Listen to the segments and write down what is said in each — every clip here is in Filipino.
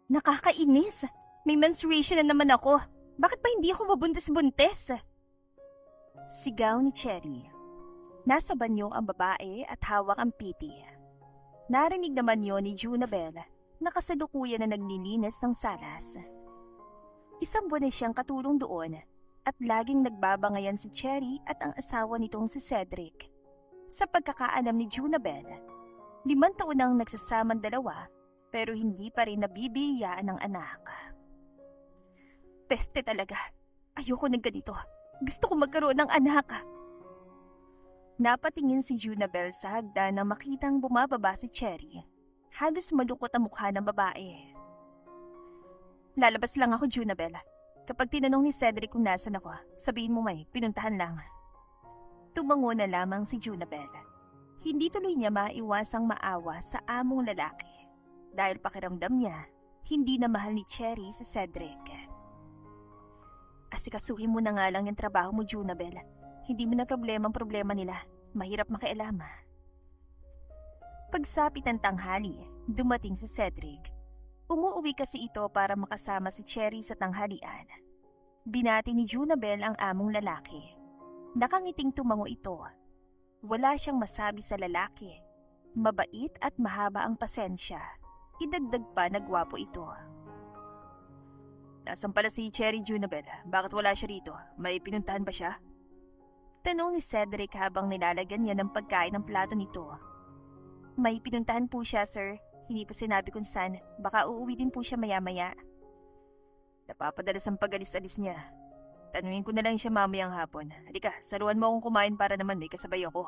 Nakakainis. May menstruation na naman ako. Bakit pa hindi ako mabuntis-buntis? Sigaw ni Cherry. Nasa banyo ang babae at hawak ang piti. Narinig naman yon ni Junabel na kasalukuyan na naglilinis ng salas. Isang buwan na siyang katulong doon at laging nagbabangayan si Cherry at ang asawa nitong si Cedric. Sa pagkakaalam ni Junabel, 5 taon nang nagsasamang dalawa pero hindi pa rin nabibiyayaan ng anak. Peste talaga. Ayoko ng ganito. Gusto ko magkaroon ng anak. Napatingin si Junabel sa hagdan nang makitang bumababa si Cherry. Halos malungkot ang mukha ng babae. Lalabas lang ako, Junabel. Kapag tinanong ni Cedric kung nasan ako, sabihin mo may pinuntahan lang. Tumango na lamang si Junabel. Hindi tuloy niya maiwasang maawa sa among lalaki dahil pakiramdam niya hindi na mahal ni Cherry si Cedric. Asikasuhin mo na nga lang yung trabaho mo, Junabel. Hindi mo na problema ang problema nila. Mahirap makialama. Pagsapit ng tanghali, dumating si Cedric. Umuuwi kasi ito para makasama si Cherry sa tanghalian. Binati ni Junabel ang among lalaki. Nakangiting tumango ito. Wala siyang masabi sa lalaki. Mabait at mahaba ang pasensya. Idagdag pa na gwapo ito. Nasaan pala si Cherry, Junabel? Bakit wala siya rito? May pinuntahan ba siya? Tanong ni Cedric habang nilalagyan niya ng pagkain ng plato nito. May pinuntahan po siya, sir. Hindi po sinabi kung saan. Baka uuwi din po siya maya-maya. Napapadalas ang pag-alis-alis niya. Tanungin ko na lang siya mamayang hapon. Halika, saruhan mo akong kumain para naman may kasabay ako.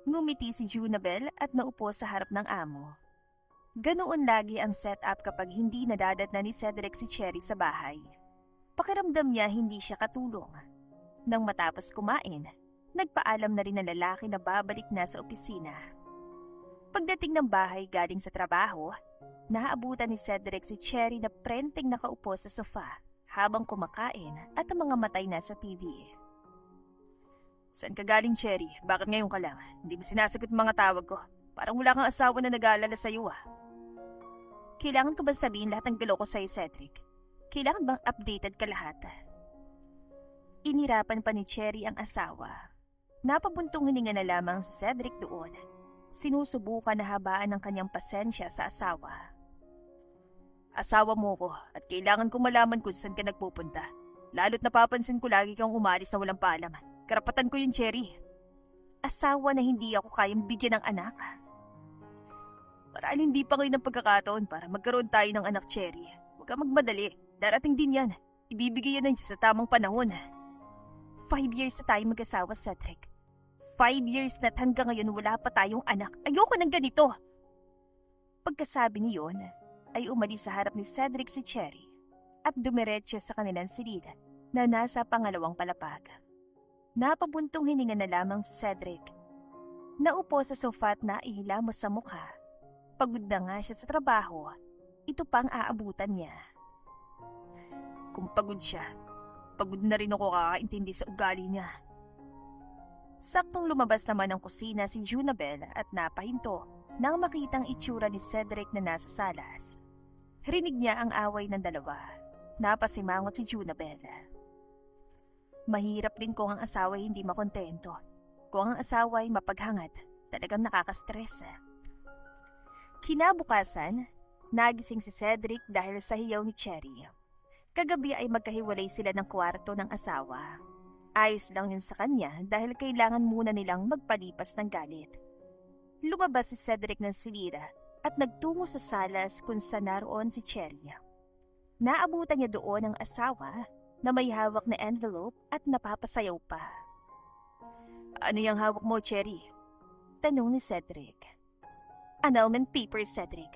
Ngumiti si Junabel at naupo sa harap ng amo. Ganoon lagi ang setup kapag hindi nadadatna ni Cedric si Cherry sa bahay. Pakiramdam niya hindi siya katulong. Nang matapos kumain, nagpaalam na rin ang lalaki na babalik na sa opisina. Pagdating ng bahay galing sa trabaho, naaabutan ni Cedric si Cherry na prenteng nakaupo sa sofa habang kumakain at ang mga matay na sa TV. Saan ka galing, Cherry? Bakit ngayon ka lang? Hindi mo sinasagot mga tawag ko. Parang wala kang asawa na nag-aalala sa'yo ah. Kailangan ko ba sabihin lahat ng galaw ko sa'yo, Cedric? Kailangan bang updated ka lahat? Inirapan pa ni Cherry ang asawa. Napabuntong hininga na lamang si Cedric doon. Sinusubukan na habaan ng kanyang pasensya sa asawa. Asawa mo ko at kailangan kong malaman kung saan ka nagpupunta. Lalo't napapansin ko lagi kang umalis na walang paalam. Karapatan ko yun, Cherry. Asawa na hindi ako kayang bigyan ng anak. Marahil hindi pa ngayon ang pagkakataon para magkaroon tayo ng anak, Cherry. Huwag ka magmadali. Darating din yan. Ibibigay yan sa tamang panahon. 5 years na tayo mag-asawa, Cedric. 5 years na't hanggang ngayon wala pa tayong anak. Ayoko ng ganito. Pagkasabi niyon, ay umalis sa harap ni Cedric si Cherry at dumiretso sa kanilang silid na nasa pangalawang palapag. Napabuntong hininga na lamang si Cedric. Naupo sa sofa at naihilamos sa mukha. Pagod na nga siya sa trabaho, ito pang aabutan niya. Kung pagod siya, pagod na rin ako kakaintindi sa ugali niya. Saktong lumabas naman ng kusina si Junabel at napahinto nang makitang itsura ni Cedric na nasa salas. Rinig niya ang away ng dalawa. Napasimangot si Junabel. Mahirap din kung ang asawa ay hindi makontento. Kung ang asawa ay mapaghangad, talagang nakakastress. Kinabukasan, nagising si Cedric dahil sa hiyaw ni Cherry. Kagabi ay magkahiwalay sila ng kwarto ng asawa. Ayos lang yun sa kanya dahil kailangan muna nilang magpalipas ng galit. Lumabas si Cedric ng silira at nagtungo sa salas kung saan naroon si Cherry. Naabutan niya doon ang asawa na may hawak na envelope at napapasayaw pa. Ano yung hawak mo, Cherry? Tanong ni Cedric. Annulment paper, Cedric.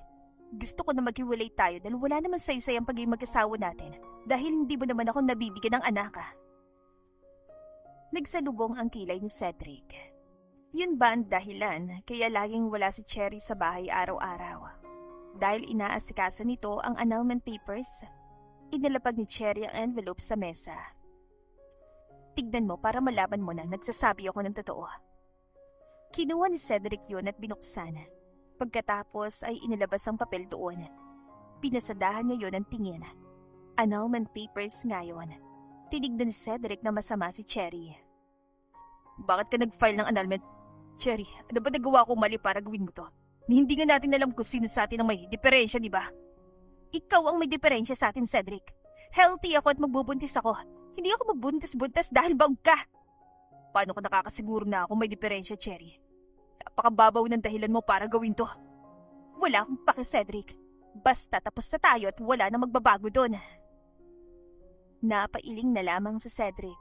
Gusto ko na maghiwalay tayo dahil wala naman saysay ang pagiging mag-asawa natin dahil hindi mo naman ako nabibigyan ng anak. Nagsalubong ang kilay ni Cedric. Yun ba ang dahilan kaya laging wala si Cherry sa bahay araw-araw? Dahil inaasikaso nito ang annulment papers, inilapag ni Cherry ang envelope sa mesa. Tignan mo para malaman mo na nagsasabi ako ng totoo. Kinuha ni Cedric yun at binuksan. Pagkatapos ay inilabas ang papel doon. Pinasadahan niya yon ang tingin. Annulment papers ngayon. Tinignan ni Cedric na masama si Cherry. Bakit ka nag-file ng annulment? Cherry, ano ba nagawa ko mali para gawin mo to? Hindi nga natin alam kung sino sa atin ang may diferensya, di ba? Ikaw ang may diferensya sa atin, Cedric. Healthy ako at magbubuntis ako. Hindi ako mabuntis-buntis dahil baog ka. Paano ka nakakasiguro na ako may diferensya, Cherry? Napakababaw ng dahilan mo para gawin to. Wala akong pake, Cedric. Basta tapos na tayo at wala na magbabago doon. Napailing na lamang sa Cedric.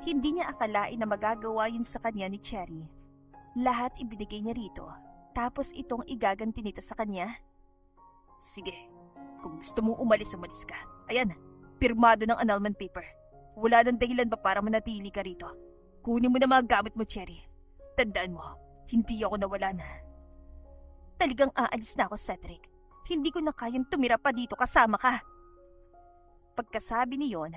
Hindi niya akalain na magagawa yun sa kanya ni Cherry. Lahat ibinigay niya rito, tapos itong igaganti nito sa kanya. Sige, kung gusto mong umalis ka. Ayan, pirmado ng annulment paper. Wala nang dahilan pa para manatili ka rito. Kunin mo na mga gamit mo, Cherry. Tandaan mo, hindi ako nawalan. Talagang aalis na ako, Cedric. Hindi ko na kayang tumira pa dito kasama ka. Pagkasabi niyon,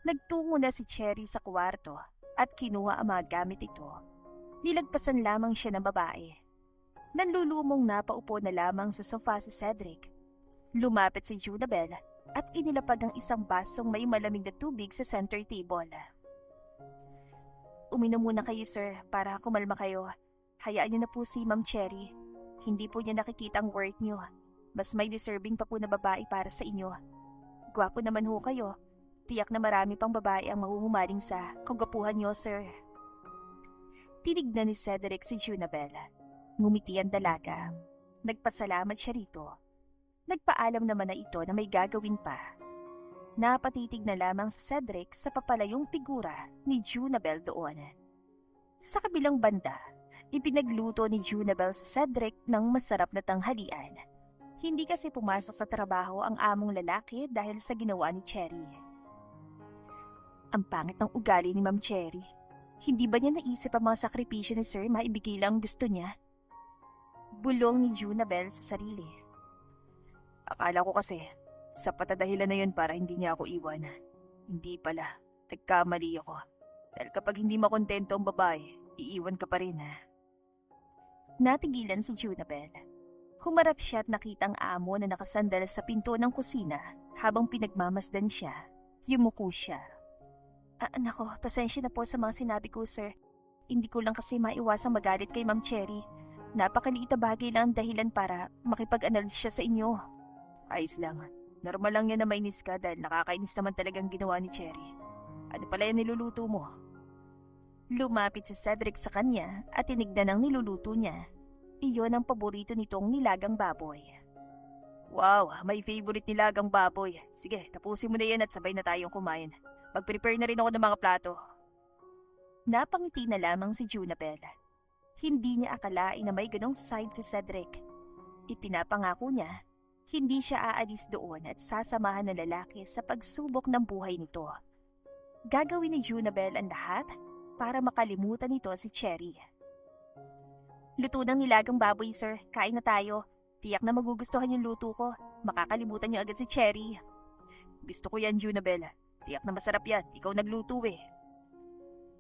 nagtungo na si Cherry sa kwarto at kinuha ang mga gamit ito. Nilagpasan lamang siya ng babae. Nanlulumong napaupo na lamang sa sofa si Cedric. Lumapit si Junabel at inilapag ang isang basong may malamig na tubig sa center table. Uminom muna kayo, sir, para kumalma kayo. Hayaan niyo na po si Ma'am Cherry. Hindi po niya nakikita ang worth niyo. Mas may deserving pa po na babae para sa inyo. Gwapo naman ho kayo. Tiyak na marami pang babae ang mahuhumaling sa kagwapuhan niyo, sir. Tinignan ni Cedric si Junabel. Ngumiti ang dalaga. Nagpasalamat siya rito. Nagpaalam naman na ito na may gagawin pa. Napatitig na lamang si Cedric sa papalayong figura ni Junabel doon. Sa kabilang banda, ipinagluto ni Junabel sa Cedric ng masarap na tanghalian. Hindi kasi pumasok sa trabaho ang among lalaki dahil sa ginawa ni Cherry. Ang pangit ng ugali ni Ma'am Cherry. Hindi ba niya naisip ang mga sakripisyo ni Sir maibigay lang gusto niya? Bulong ni Junabel sa sarili. Akala ko kasi, sapat na dahilan na yun para hindi niya ako iwan. Hindi pala, nagkamali ako. Dahil kapag hindi makontento ang babae, iiwan ka pa rin. Natigilan si Junabel. Humarap siya at nakita ang amo na nakasandal sa pinto ng kusina habang pinagmamasdan siya. Yumuko siya. Nako, pasensya na po sa mga sinabi ko, sir. Hindi ko lang kasi maiwasang magalit kay Ma'am Cherry. Napakaliit na bagay lang ang dahilan para makipag-analyze siya sa inyo. Ayos lang. Normal lang yan na mainis ka dahil nakakainis naman talagang ginawa ni Cherry. Ano pala yung niluluto mo? Lumapit si Cedric sa kanya at tinignan ang niluluto niya. Iyon ang paborito nitong nilagang baboy. Wow, may favorite nilagang baboy. Sige, tapusin mo na yan at sabay na tayong kumain. Mag-prepare na rin ako ng mga plato. Napangiti na lamang si Junabel. Hindi niya akalain na may ganong side si Cedric. Ipinapangako niya, hindi siya aalis doon at sasamahan ng lalaki sa pagsubok ng buhay nito. Gagawin ni Junabel ang lahat para makalimutan nito si Cherry. Luto ng nilagang baboy, sir. Kain na tayo. Tiyak na magugustuhan yung luto ko. Makakalimutan niyo agad si Cherry. Gusto ko yan, Junabel. Tiyak na masarap yan. Ikaw nagluto eh.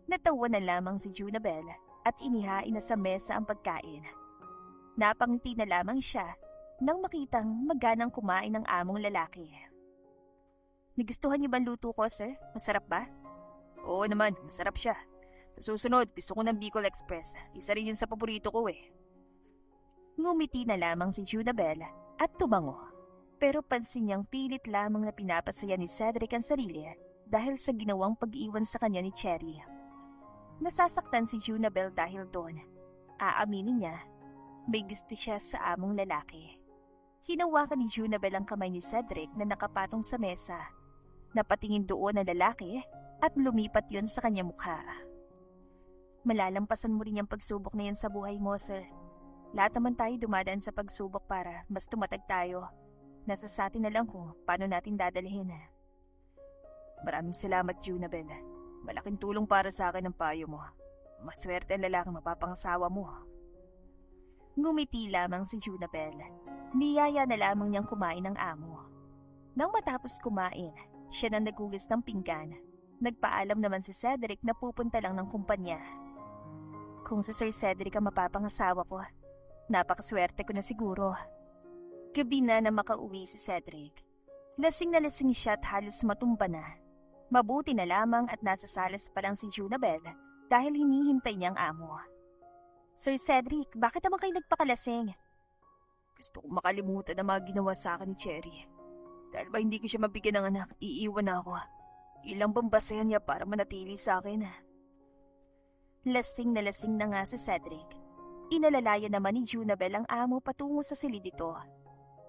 Natawa na lamang si Junabel at inihain na sa mesa ang pagkain. Napangiti na lamang siya nang makitang maganang kumain ng among lalaki. Nagustuhan niyo ba ang luto ko, sir? Masarap ba? Oo naman, masarap siya. Sa susunod, gusto ko ng Bicol Express. Isa rin yun sa paborito ko eh. Ngumiti na lamang si Junabel at tumango. Pero pansin niyang pilit lamang na pinapasaya ni Cedric ang sarili dahil sa ginawang pag-iwan sa kanya ni Cherry. Nasasaktan si Junabel dahil doon. Aaminin niya, may gusto siya sa among lalaki. Hinawakan ni Junabel ang kamay ni Cedric na nakapatong sa mesa. Napatingin doon ang lalaki at lumipat yon sa kanya mukha. Malalampasan mo rin yung pagsubok na yan sa buhay mo, sir. Lahat naman tayo dumadaan sa pagsubok para mas tumatag tayo. Nasa sa atin na lang kung paano natin dadalhin. Maraming salamat, Junabel. Malaking tulong para sa akin ang payo mo. Maswerte ang lalaking mapapangasawa mo. Ngumiti lamang si Junabel. Niyaya na lamang niyang kumain ng amo. Nang matapos kumain, siya na naghugas ng pinggan. Nagpaalam naman si Cedric na pupunta lang ng kumpanya. Kung si Sir Cedric ang mapapangasawa ko, napakaswerte ko na siguro. Gabi na makauwi si Cedric. Lasing na lasing siya at halos matumba na. Mabuti na lamang at nasa salas pa lang si Junabel dahil hinihintay niya ang amo. Sir Cedric, bakit naman kayo nagpakalasing? Gusto kong makalimutan ang mga ginawa sa akin ni Cherry. Dahil ba hindi ko siya mabigyan ng anak, iiwan ako. Ilang bambasayan niya para manatili sa akin. Lasing na nga si Cedric. Inalalayan naman ni Junabel ang amo patungo sa silid nito.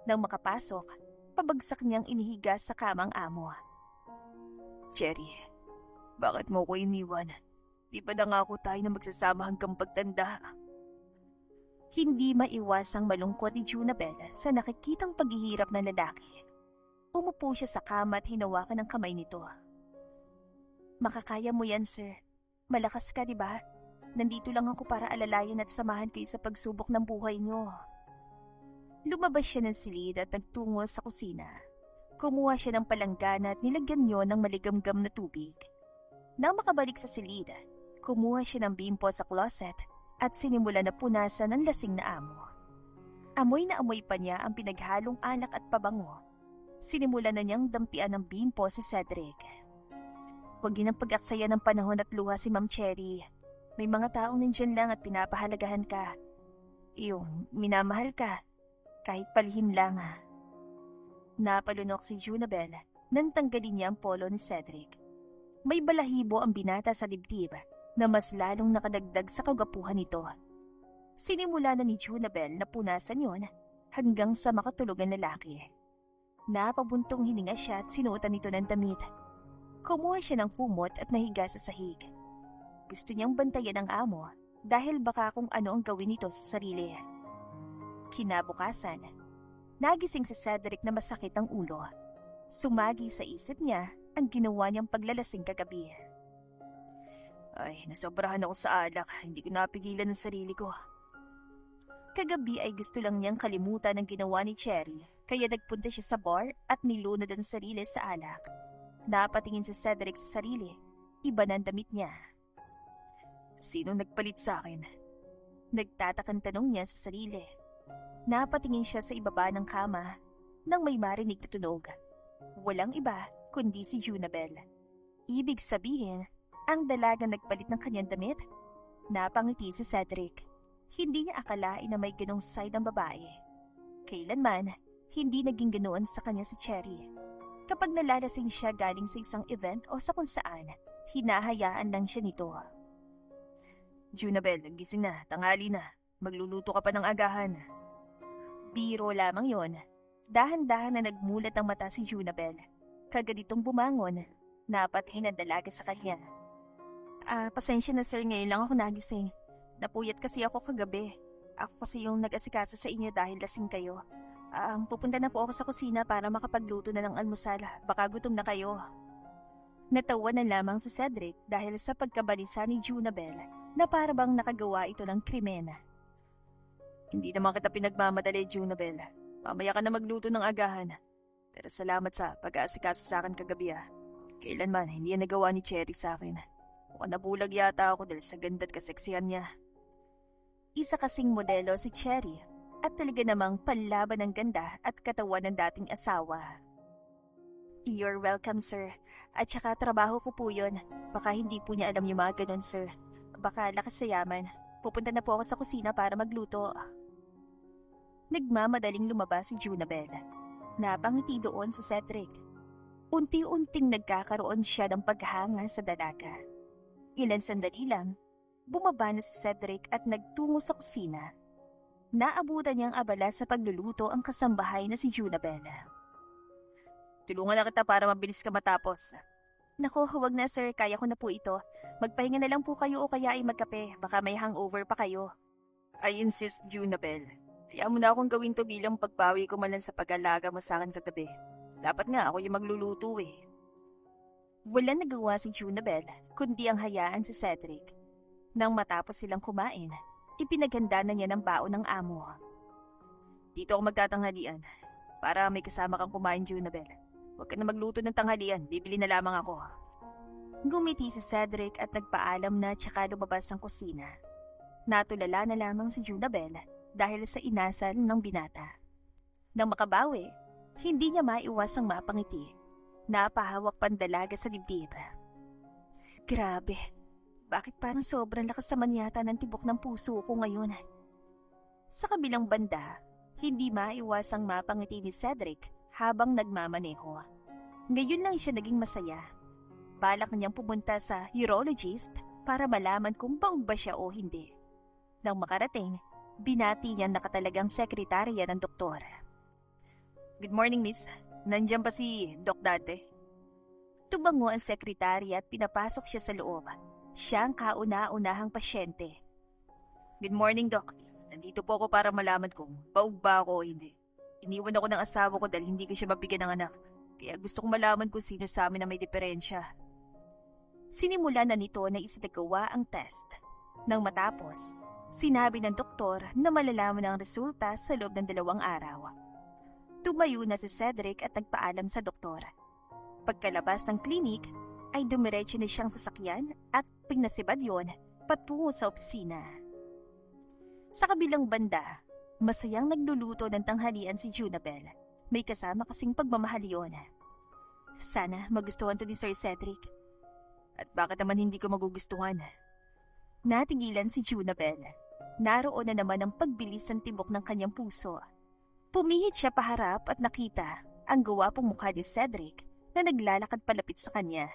Nang makapasok, pabagsak niyang inihiga sa kamang amo. Cherry, bakit mo ko iniwan? Di ba nangako tayo na magsasama hanggang pagtanda? Hindi maiwasang malungkot ni Junabel sa nakikitang paghihirap ng lalaki. Umupo siya sa kama at hinawakan ang kamay nito. Makakaya mo yan, sir. Malakas ka, di ba? Nandito lang ako para alalayan at samahan kayo sa pagsubok ng buhay niyo. Lumabas siya ng silid at nagtungo sa kusina. Kumuha siya ng palanggana at nilagyan niyo ng maligamgam na tubig. Nang makabalik sa silid, kumuha siya ng bimpo sa closet at sinimula na punasan ng lasing na amo. Amoy na amoy pa niya ang pinaghalong alak at pabango. Sinimula na niyang dampian ng bimpo si Cedric. Huwag yun ang pag-aksaya ng panahon at luha si Ma'am Cherry. May mga taong nandyan lang at pinapahalagahan ka. Yung minamahal ka, kahit palihim lang. Napalunok si Junabel nang tanggalin niya ang polo ni Cedric. May balahibo ang binata sa dibdib na mas lalong nakadagdag sa kagapuhan nito. Sinimula na ni Junabel na punasan yon hanggang sa makatulog ang lalaki. Napabuntong hininga siya at sinuotan nito ng damit. Kumuha siya ng kumot at nahiga sa sahig. Gusto niyang bantayan ang amo dahil baka kung ano ang gawin nito sa sarili. Kinabukasan, nagising si Cedric na masakit ang ulo. Sumagi sa isip niya ang ginawa niyang paglalasing kagabi. Ay, nasobrahan ako sa alak. Hindi ko napigilan ang sarili ko. Kagabi ay gusto lang niyang kalimutan ang ginawa ni Cherry, kaya nagpunta siya sa bar at nilunod ang sarili sa alak. Napatingin si Cedric sa sarili. Iba na ang damit niya. Sino nagpalit sa akin? Nagtatakang tanong niya sa sarili. Napatingin siya sa ibaba ng kama nang may marinig na tunog. Walang iba kundi si Junabel. Ibig sabihin, ang dalagang nagpalit ng kanyang damit. Napangiti si Cedric. Hindi niya akalain na may ganong side ang babae. Kailanman, hindi naging ganoon sa kanya si Cherry. Kapag nalalasing siya galing sa isang event o sa kung saan, hinahayaan lang siya nito. Junabel, gising na, tanghali na. Magluluto ka pa ng agahan. Biro lamang yon. Dahan-dahan na nagmulat ang mata si Junabel. Kagaditong bumangon, napathin ang dalaga sa kanya. Pasensya na sir, ngayon lang ako nagising. Napuyat kasi ako kagabi. Ako kasi yung nag-asikaso sa inyo dahil lasing kayo. Pupunta na po ako sa kusina para makapagluto na ng almusal. Baka gutom na kayo. Natawa na lamang si Cedric dahil sa pagkabalisa ni Junabel na parabang nakagawa ito ng krimen. Hindi naman kita pinagmamadali, Junabel. Mamaya ka na magluto ng agahan. Pero salamat sa pag-aasikaso sa akin kagabi. Kailanman, hindi yan nagawa ni Cherry sa akin. Mukhang nabulag yata ako dahil sa ganda at kaseksihan niya. Isa kasing modelo si Cherry at talaga namang panlaban ng ganda at katawan ng dating asawa. You're welcome, sir. At saka trabaho ko po yun. Baka hindi po niya alam yung mga ganun, sir. Baka lakas sa yaman. Pupunta na po ako sa kusina para magluto. Nagmamadaling lumabas si Junabel. Napangiti doon sa Cedric. Unti-unting nagkakaroon siya ng paghanga sa dalaga. Ilan sandali lang, bumaba na si Cedric at nagtungo sa kusina. Naabutan niyang abala sa pagluluto ang kasambahay na si Junabel. Tulungan na kita para mabilis ka matapos. Nako, huwag na sir, kaya ko na po ito. Magpahinga na lang po kayo o kaya ay magkape, baka may hangover pa kayo. I insist, Junabel. Kaya mo na akong gawin to bilang pagbawi ko man lang sa pag-alaga mo sa akin kagabi. Dapat nga ako yung magluluto eh. Wala nagawa si Junabel, kundi ang hayaan si Cedric. Nang matapos silang kumain, ipinaghanda na niya ng baon ng amo. Dito ako magtatanghalian. Para may kasama kang kumain, Junabel. Huwag ka na magluto ng tanghalian, bibili na lamang ako. Gumiti si Cedric at nagpaalam na tsaka lumabas ang kusina. Natulala na lamang si Junabel dahil sa inasal ng binata. Nang makabawi, hindi niya maiwasang mapangiti. Napahawak pandalaga sa dibdib. Grabe, bakit parang sobrang lakas naman yata ng tibok ng puso ko ngayon? Sa kabilang banda, hindi maiwasang mapangiti ni Cedric habang nagmamaneho. Ngayon lang siya naging masaya. Balak niyang pumunta sa urologist para malaman kung baog ba siya o hindi. Nang makarating, binati niya nakatalagang sekretarya ng doktor. Good morning, miss. Nandiyan ba si Doc Dante? Tumango ang sekretarya at pinapasok siya sa loob. Siya ang kauna-unahang pasyente. Good morning, Doc. Nandito po ako para malaman kung baog ba ako o hindi. Iniwan ako ng asawa ko dahil hindi ko siya mabigyan ng anak. Kaya gusto kong malaman kung sino sa amin na may diferensya. Sinimula na nito na isinagawa ang test. Nang matapos, sinabi ng doktor na malalaman ang resulta sa loob ng 2 araw. Tumayo na si Cedric at nagpaalam sa doktor. Pagkalabas ng klinik, ay dumiretso na siyang sasakyan at pinasibad yon patungo sa opisina. Sa kabilang banda, masayang nagluluto ng tanghalian si Junabel. May kasama kasing pagmamahal yon. Sana magustuhan to ni Sir Cedric. At bakit naman hindi ko magugustuhan? Natigilan si Junabel. Naroon na naman ang pagbilis ng tibok ng kanyang puso. Pumihit siya paharap at nakita ang gawapong mukha ni Cedric na naglalakad palapit sa kanya.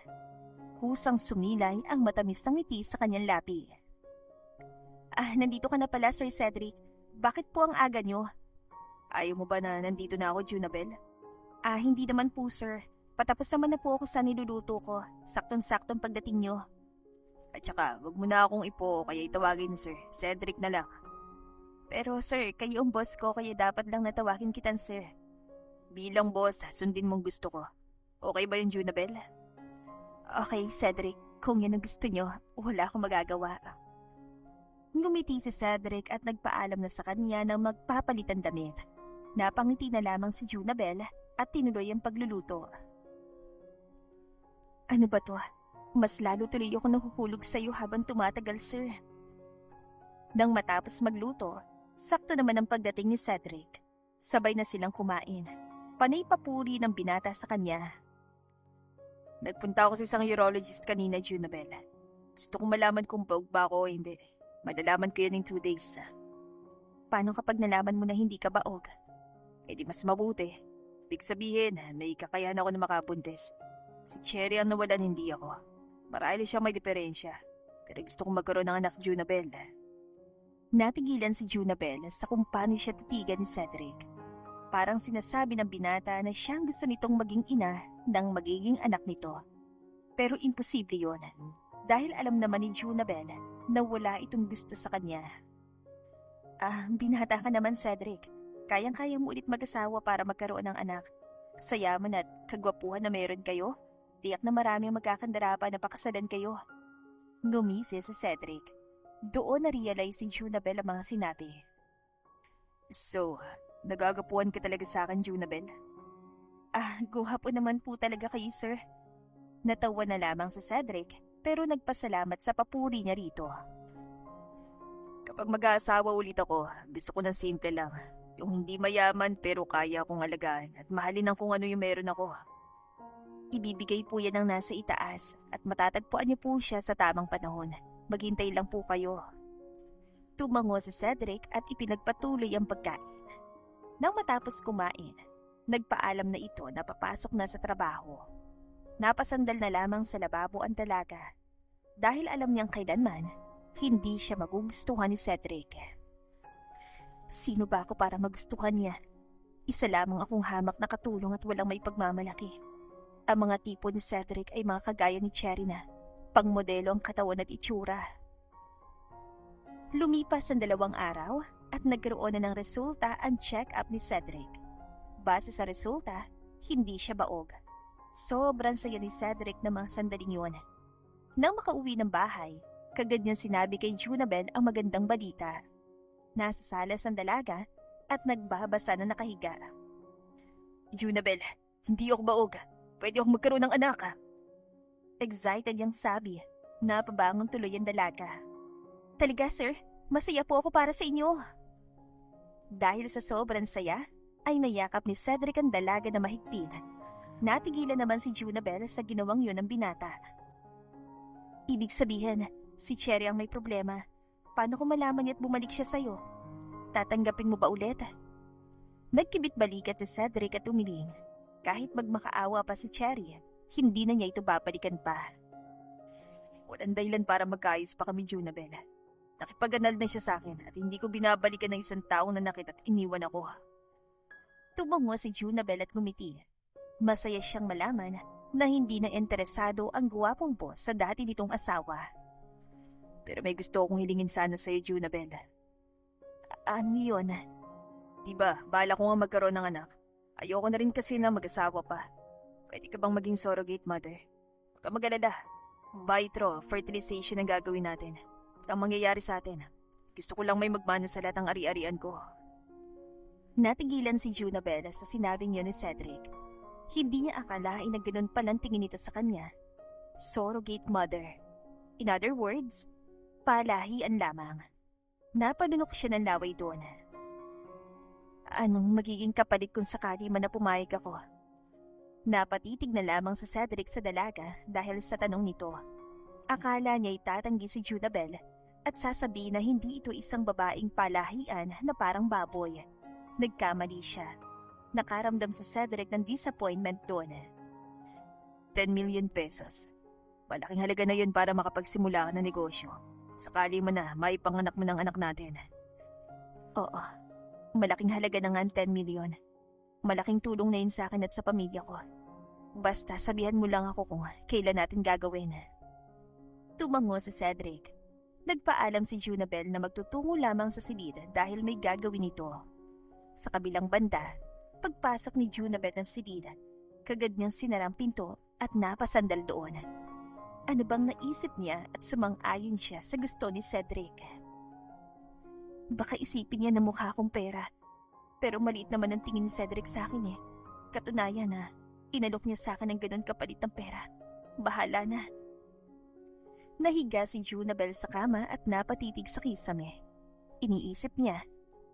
Kusang sumilay ang matamis na ngiti sa kanyang labi. Nandito ka na pala, Sir Cedric. Bakit po ang aga nyo? Ayaw mo ba na nandito na ako, Junabel? Hindi naman po, sir. Patapos naman na po ako sa niluluto ko. Saktong-saktong pagdating nyo. At saka, wag mo na akong ipo kaya itawagin ni Sir Cedric na lang. Pero sir, kayo ang boss ko kaya dapat lang natawagin kitan, sir. Bilang boss, sundin mong gusto ko. Okay ba yung Junabel? Okay, Cedric. Kung yan ang gusto nyo, wala akong magagawa. Ngumiti si Cedric at nagpaalam na sa kanya na magpapalitan damit. Napangiti na lamang si Junabel at tinuloy ang pagluluto. Ano ba to? Mas lalo tuloy ako nahuhulog sa iyo habang tumatagal, sir. Nang matapos magluto, sakto naman ang pagdating ni Cedric. Sabay na silang kumain. Panay papuri ng binata sa kanya. Nagpunta ako sa isang urologist kanina, Junabel. Gusto kong malaman kung baog ba ako o hindi. Malalaman ko yan in 2 days. Paano kapag nalaman mo na hindi ka baog? Di mas mabuti. Ibig sabihin, may kakayahan ako na makabuntis. Si Cherry ang nawalan, hindi ako. Marahil siyang may diferensya. Pero gusto kong magkaroon ng anak, Junabel. Natigilan si Junabel sa kung paano siya titigan ni Cedric. Parang sinasabi ng binata na siyang gusto nitong maging ina ng magiging anak nito. Pero imposible yon. Dahil alam naman ni Junabel na wala itong gusto sa kanya. Binata ka naman, Cedric. Kayang-kaya mo ulit mag-asawa para magkaroon ng anak. Sayaman at kagwapuhan na meron kayo. Tiyak na maraming magkakandara na pakasalan kayo. Ngumisi si Cedric. Doon na-realize si Junabel ang mga sinabi. So, nagagapuan ka talaga sa akin, Junabel? Guwapo naman po talaga kayo, sir. Natawa na lamang si Cedric pero nagpasalamat sa papuri niya rito. Kapag mag-aasawa ulit ako, gusto ko ng simple lang. Yung hindi mayaman pero kaya akong alagaan at mahalin ng kung ano yung meron ako. Ibibigay po yan ng nasa itaas at matatagpuan niyo po siya sa tamang panahon. Maghintay lang po kayo. Tumango si Cedric at ipinagpatuloy ang pagkain. Nang matapos kumain, nagpaalam na ito na papasok na sa trabaho. Napasandal na lamang sa lababo ang dalaga dahil alam niyang kailanman hindi siya magugustuhan ni Cedric. Sino ba ako para magustuhan niya? Isa lamang akong hamak na katulong at walang may pagmamalaki. Ang mga tipo ni Cedric ay mga kagaya ni Cherry na pangmodelo ang katawan at itsura. Lumipas ang 2 araw at nagkaroon na ng resulta ang check-up ni Cedric. Base sa resulta, hindi siya baog. Sobrang saya ni Cedric na mga sandaling yun. Nang makauwi ng bahay, kagad niyang sinabi kay Junabel ang magandang balita. Nasa salas ang dalaga at nagbabasa na nakahiga. Junabel, hindi ako baog. Pwede ako magkaroon ng anak. Excited niyang sabi. Napabangon tuloy ang dalaga. Talaga, sir, masaya po ako para sa inyo. Dahil sa sobrang saya, ay nayakap ni Cedric ang dalaga na mahigpit. Natigilan naman si Junabel sa ginawang yun ng binata. Ibig sabihin, si Cherry ang may problema. Paano ko malaman niya't bumalik siya sa'yo? Tatanggapin mo ba ulit? Nagkibit-balikat si Cedric at umiling. Kahit magmakaawa pa si Cherry, hindi na niya ito babalikan pa. Walang dahilan para magkaayos pa kami, Junabel. Nakipag-anal na siya sa akin at hindi ko binabalikan ng isang taong nanakit at iniwan ako. Tumango si Junabel at ngumiti. Masaya siyang malaman na hindi na interesado ang guwapong boss sa dati nitong asawa. Pero may gusto akong hilingin sana sa'yo, Junabel. Ano yun? Diba, bala ko nga magkaroon ng anak. Ayoko na rin kasi na mag-asawa pa. Pwede ka bang maging surrogate mother? Huwag ka mag-alala. Vitro, fertilization ang gagawin natin. Ang mangyayari sa atin. Gusto ko lang may magmana sa lahat ng ari-arian ko. Natigilan si Junabel sa sinabing yun ni Cedric. Hindi niya akalain na ganun palang tingin nito sa kanya. Surrogate mother. In other words, palahian lamang. Napanunok siya ng laway doon. Anong magiging kapalit kung sakali man na pumayag ako? Napatitig na lamang sa Cedric sa dalaga dahil sa tanong nito. Akala niya itatanggi si Junabel at sasabihin na hindi ito isang babaeng palahian na parang baboy. Nagkamali siya. Nakaramdam sa Cedric ng disappointment doon. 10 million pesos. Malaking halaga na yun para makapagsimula ka ng negosyo. Sakali mo na maipanganak mo ng anak natin. Oo, malaking halaga na nga ang 10 million. Malaking tulong na yun sa akin at sa pamilya ko. Basta sabihan mo lang ako kung kailan natin gagawin. Tumango si Cedric. Nagpaalam si Junabel na magtutungo lamang sa silid dahil may gagawin ito. Sa kabilang banda, pagpasok ni Junabel ng silid, kagad niyang sinara ang pinto at napasandal doon. Ano bang naisip niya at sumang-ayon siya sa gusto ni Cedric? Baka isipin niya na mukha akong pera. Pero maliit naman ang tingin ni Cedric sa akin eh. Katunayan na, inalok niya sa akin ng ganun kapalit ng pera. Bahala na. Nahiga si Junabel sa kama at napatitig sa kisame. Iniisip niya,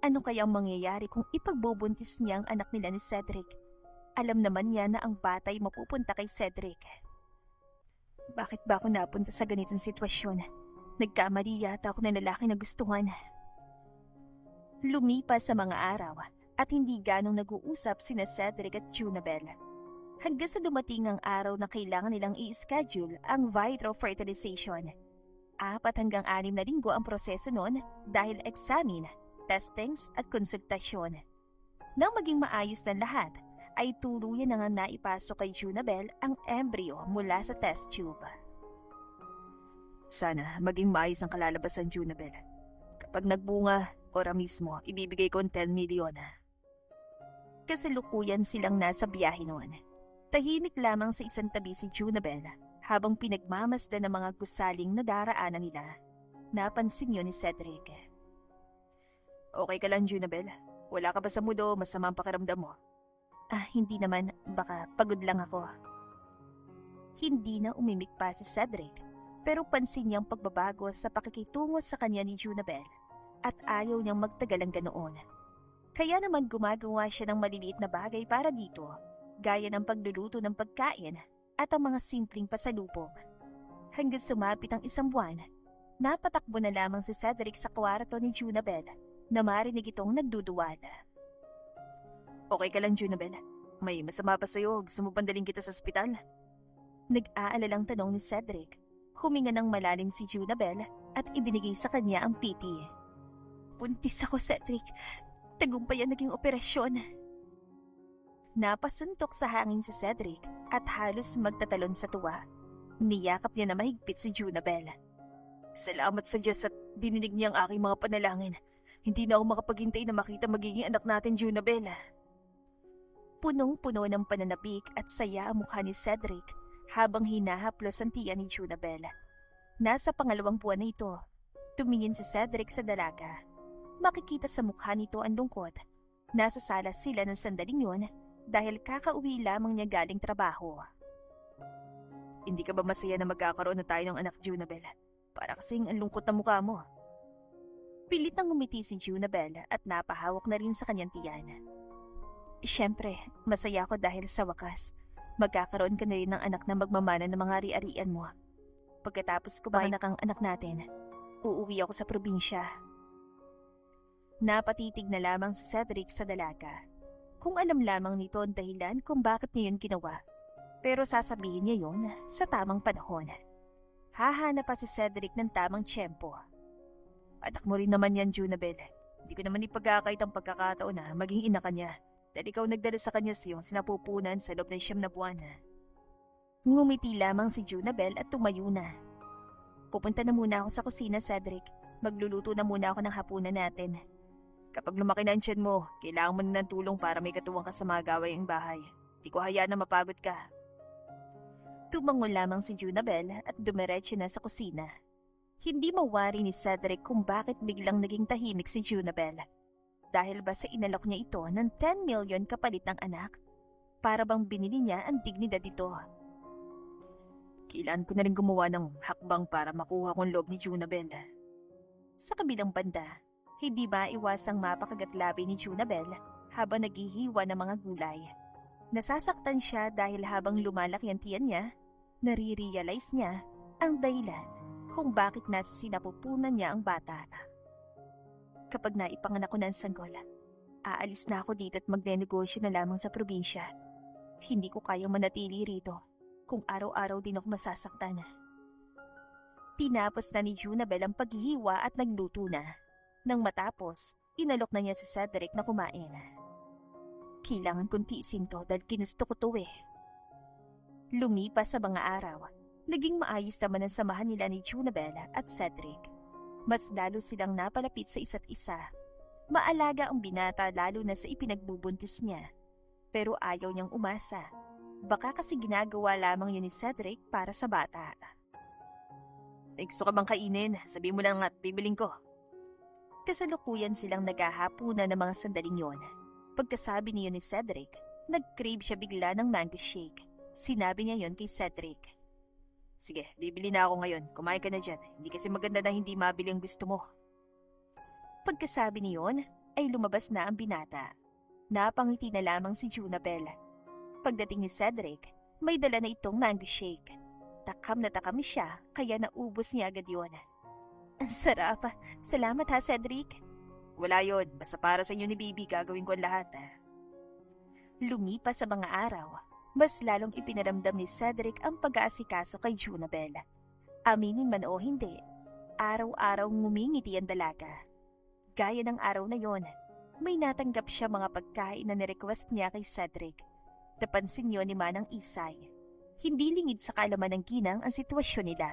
ano kayang mangyayari kung ipagbubuntis niya ang anak nila ni Cedric? Alam naman niya na ang batay mapupunta kay Cedric. Bakit ba ako napunta sa ganitong sitwasyon? Nagkamali yata ako ng lalaki na gustuhan. Lumipas sa mga araw at hindi ganong nag-uusap sina Cedric at Junabel. Hanggang sa dumating ang araw na kailangan nilang i-schedule ang vitro fertilization. 4 hanggang 6 na linggo ang proseso noon dahil examine, testings at konsultasyon. Nang maging maayos ng lahat, ay tuluyan na nga naipasok kay Junabel ang embryo mula sa test tube. Sana maging maayos ang kalalabasan, Junabel. Kapag nagbunga, ora mismo, ibibigay ko ang 10 million. Kasalukuyan silang nasa biyahe noon. Tahimik lamang sa isang tabi si Junabel habang pinagmamasdan ng mga gusaling na daraanan nila. Napansin yun ni Cedric. Okay ka lang, Junabel? Wala ka ba sa mood o masama ang pakiramdam mo? Hindi naman. Baka pagod lang ako. Hindi na umimik pa si Cedric pero pansin niyang pagbabago sa pakikitungo sa kanya ni Junabel at ayaw niyang magtagalang ganoon. Kaya naman gumagawa siya ng maliliit na bagay para dito, gaya ng pagluluto ng pagkain at ang mga simpleng pasalubong. Hanggang sumapit ang 1 buwan, napatakbo na lamang si Cedric sa kwarto ni Junabel na marinig itong nagduduwala. Okay ka lang, Junabel? May masama pa sa'yo, gusto mo bandaling kita sa ospital? Nag-aalalang tanong ni Cedric. Huminga ng malalim si Junabel at ibinigay sa kanya ang PT. Buntis ako, Cedric. Tagumpayan naging operasyon. Napasuntok sa hangin si Cedric at halos magtatalon sa tuwa. Niyakap niya na mahigpit si Junabel. Salamat sa Diyos at dininig niya ang aking mga panalangin. Hindi na ako makapaghintay na makita magiging anak natin, Junabel. Punong-puno ng pananabik at saya ang mukha ni Cedric habang hinahaplos ang tiyan ni Junabel. Nasa 2 buwan na ito, tumingin si Cedric sa dalaga. Makikita sa mukha nito ang lungkot. Nasa sala sila ng sandaling yun dahil kakauwi lamang niya galing trabaho. Hindi ka ba masaya na magkakaroon na tayo ng anak, Junabel? Para kasing ang lungkot na mukha mo. Pilit nang ngumiti si Junabel at napahawak na rin sa kanyang tiyan. Siyempre, masaya ako dahil sa wakas, magkakaroon ka na rin ng anak na magmamana ng mga ari-arian mo. Pagkatapos ko manak ang anak natin, uuwi ako sa probinsya. Napatitig na lamang si Cedric sa dalaga. Kung alam lamang nito ang dahilan kung bakit niya yun ginawa. Pero sasabihin niya yun sa tamang panahon. Hahanap pa si Cedric ng tamang tiyempo. Anak mo rin naman yan, Junabel. Hindi ko naman ipagkakait ang pagkakataon na maging ina ka niya. Dahil ikaw nagdala sa kanya sa iyong sinapupunan sa loob ng 9 na buwan. Ngumiti lamang si Junabel at tumayo na. Pupunta na muna ako sa kusina, Cedric. Magluluto na muna ako ng hapunan natin. Kapag lumaki na ang tiyan mo, kailangan mo na ng tulong para may katuwang ka sa mga gawaing bahay. Di ko hayaan na mapagod ka. Tumango lamang si Junabel at dumiretso na sa kusina. Hindi mawari ni Cedric kung bakit biglang naging tahimik si Junabel. Dahil ba sa inalok niya ito ng 10 million kapalit ng anak? Para bang binili niya ang dignidad dito? Kailangan ko na rin gumawa ng hakbang para makuha kong loob ni Junabel. Sa kabilang banda, hindi maiwasang mapakagatlabi ni Junabel habang naghihiwa ng mga gulay. Nasasaktan siya dahil habang lumalaki ang tiyan niya, nare-realize niya ang dahilan kung bakit nasa sinapupunan niya ang bata. Kapag naipanganak ko ng sanggol, aalis na ako dito at magnenegosyo na lamang sa probinsya. Hindi ko kayang manatili rito kung araw-araw din ako masasaktan. Tinapos na ni Junabel ang paghihiwa at nagluto na. Nang matapos, inalok na niya si Cedric na kumain. Kailangan kong tiisin to dahil ginusto ko to eh. Lumipas sa mga araw, naging maayos naman ang samahan nila ni Junabel at Cedric. Mas lalo silang napalapit sa isa't isa. Maalaga ang binata lalo na sa ipinagbubuntis niya. Pero ayaw niyang umasa. Baka kasi ginagawa lamang yun ni Cedric para sa bata. May gusto ka bang kainin? Sabihin mo lang at bibiling ko. Kasalukuyan silang naghahapunan ng mga sandaling yon. Pagkasabi niyo ni Cedric, nag-crave siya bigla ng mango shake. Sinabi niya yon kay Cedric. Sige, bibili na ako ngayon. Kumain ka na dyan. Hindi kasi maganda na hindi mabili ang gusto mo. Pagkasabi niyon, ay lumabas na ang binata. Napangiti na lamang si Junabel. Pagdating ni Cedric, may dala na itong mango shake. Takam na takam siya, kaya naubos niya agad yon. Ang sarap. Salamat ha, Cedric. Wala yon. Basta para sa inyo ni Bibi, gagawin ko ang lahat. Lumipas sa mga araw, mas lalong ipinaramdam ni Cedric ang pag-aasikaso kay Junabel. Aminin man o hindi, araw-araw ngumingiti ang dalaga. Gaya ng araw na yon, may natanggap siya mga pagkain na nirequest niya kay Cedric. Napansin yun ni Manang Isay. Hindi lingid sa kaalaman ng ginang ang sitwasyon nila.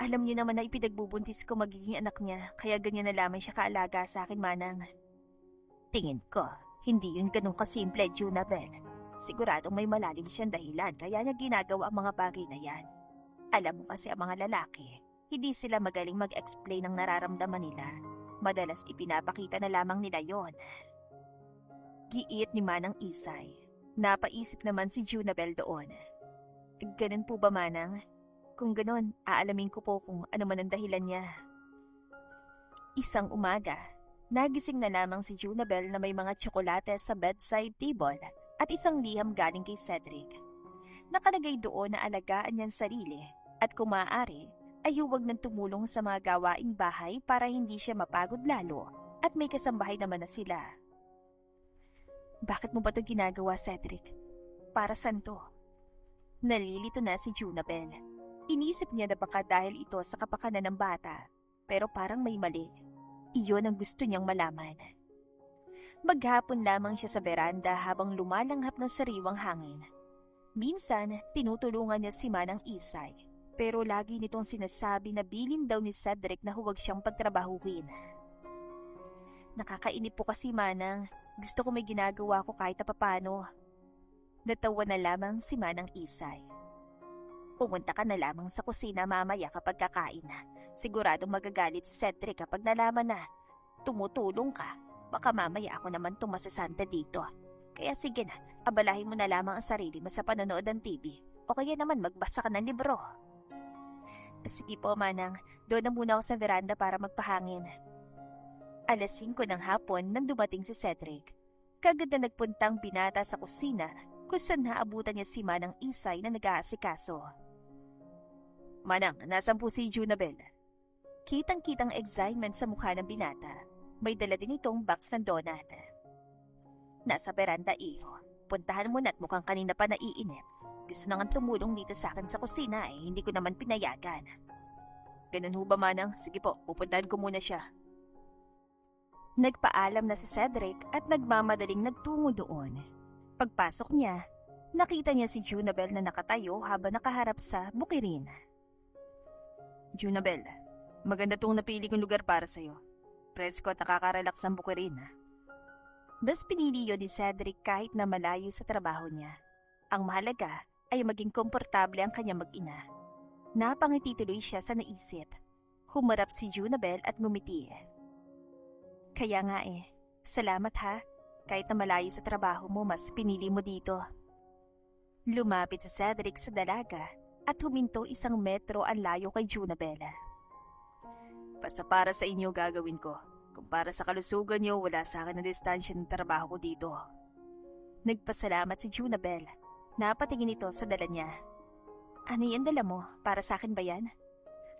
Alam niyo naman na ipinagbubuntis ko magiging anak niya, kaya ganyan na lamang siya kaalaga sa akin, Manang. Tingin ko, hindi yun ganun kasimple, Junabel. Siguradong may malalim siyang dahilan kaya niya ginagawa ang mga bagay na yan. Alam mo kasi ang mga lalaki, hindi sila magaling mag-explain ng nararamdaman nila. Madalas ipinapakita na lamang nila yon. Giit ni Manang Isay. Napaisip naman si Junabel doon. Ganun po ba, Manang? Kung ganun, aalamin ko po kung ano man ang dahilan niya. Isang umaga, nagising na lamang si Junabel na may mga tsokolate sa bedside table at isang liham galing kay Cedric. Nakalagay doon na alagaan niyang sarili at kung maaari ay huwag nang tumulong sa mga gawaing bahay para hindi siya mapagod lalo at may kasambahay naman na sila. Bakit mo ba ito ginagawa, Cedric? Para saan to? Nalilito na si Junabel. Inisip niya na baka dahil ito sa kapakanan ng bata, pero parang may mali. Iyon ang gusto niyang malaman. Maghapon lamang siya sa veranda habang lumalanghap ng sariwang hangin. Minsan, tinutulungan niya si Manang Isay, pero lagi nitong sinasabi na bilin daw ni Cedric na huwag siyang pagtrabahuhin. Nakakainip po kasi, Manang. Gusto ko may ginagawa ko kahit papano. Natawa na lamang si Manang Isay. Pumunta ka na lamang sa kusina mamaya kapag kakain na. Siguradong magagalit si Cedric kapag nalaman na tumutulong ka. Baka mamaya ako naman tumasasanta dito. Kaya sige na, abalahin mo na lamang ang sarili mo sa panonood ng TV. O kaya naman magbasa ka ng libro. Sige po, Manang. Doon na muna ako sa veranda para magpahangin. 5:00 ng hapon nang dumating si Cedric. Kagad na nagpuntang binata sa kusina kung saan naabutan niya si Manang Isay na nag-aasikaso. "Manang, nasan po si Junabel?" Kitang-kitang excitement sa mukha ng binata. May dala din itong box ng donut. "Nasa beranda, iho. Puntahan mo na at mukhang kanina pa naiinip. Gusto na nga tumulong dito sa akin sa kusina hindi ko naman pinayagan." "Ganun ho ba, Manang? Sige po, pupuntahan ko muna siya." Nagpaalam na si Cedric at nagmamadaling nagtungo doon. Pagpasok niya, nakita niya si Junabel na nakatayo habang nakaharap sa bukirin. "Junabel, maganda tong napili kong lugar para sa'yo. Presko at nakaka-relax ang bukirin." Mas pinili yun ni Cedric kahit na malayo sa trabaho niya. Ang mahalaga ay maging komportable ang kanyang mag-ina. Napangiti tuloy siya sa naisip. Humarap si Junabel at ngumiti. "Kaya nga salamat ha. Kahit na malayo sa trabaho mo, mas pinili mo dito." Lumapit si Cedric sa dalaga at huminto 1 metro ang layo kay Junabel. "Basta para sa inyo gagawin ko. Kung para sa kalusugan niyo, wala sa akin ang distansya ng trabaho ko dito." Nagpasalamat si Junabel. Napatingin ito sa dala niya. "Ano yan dala mo? Para sa akin ba yan?"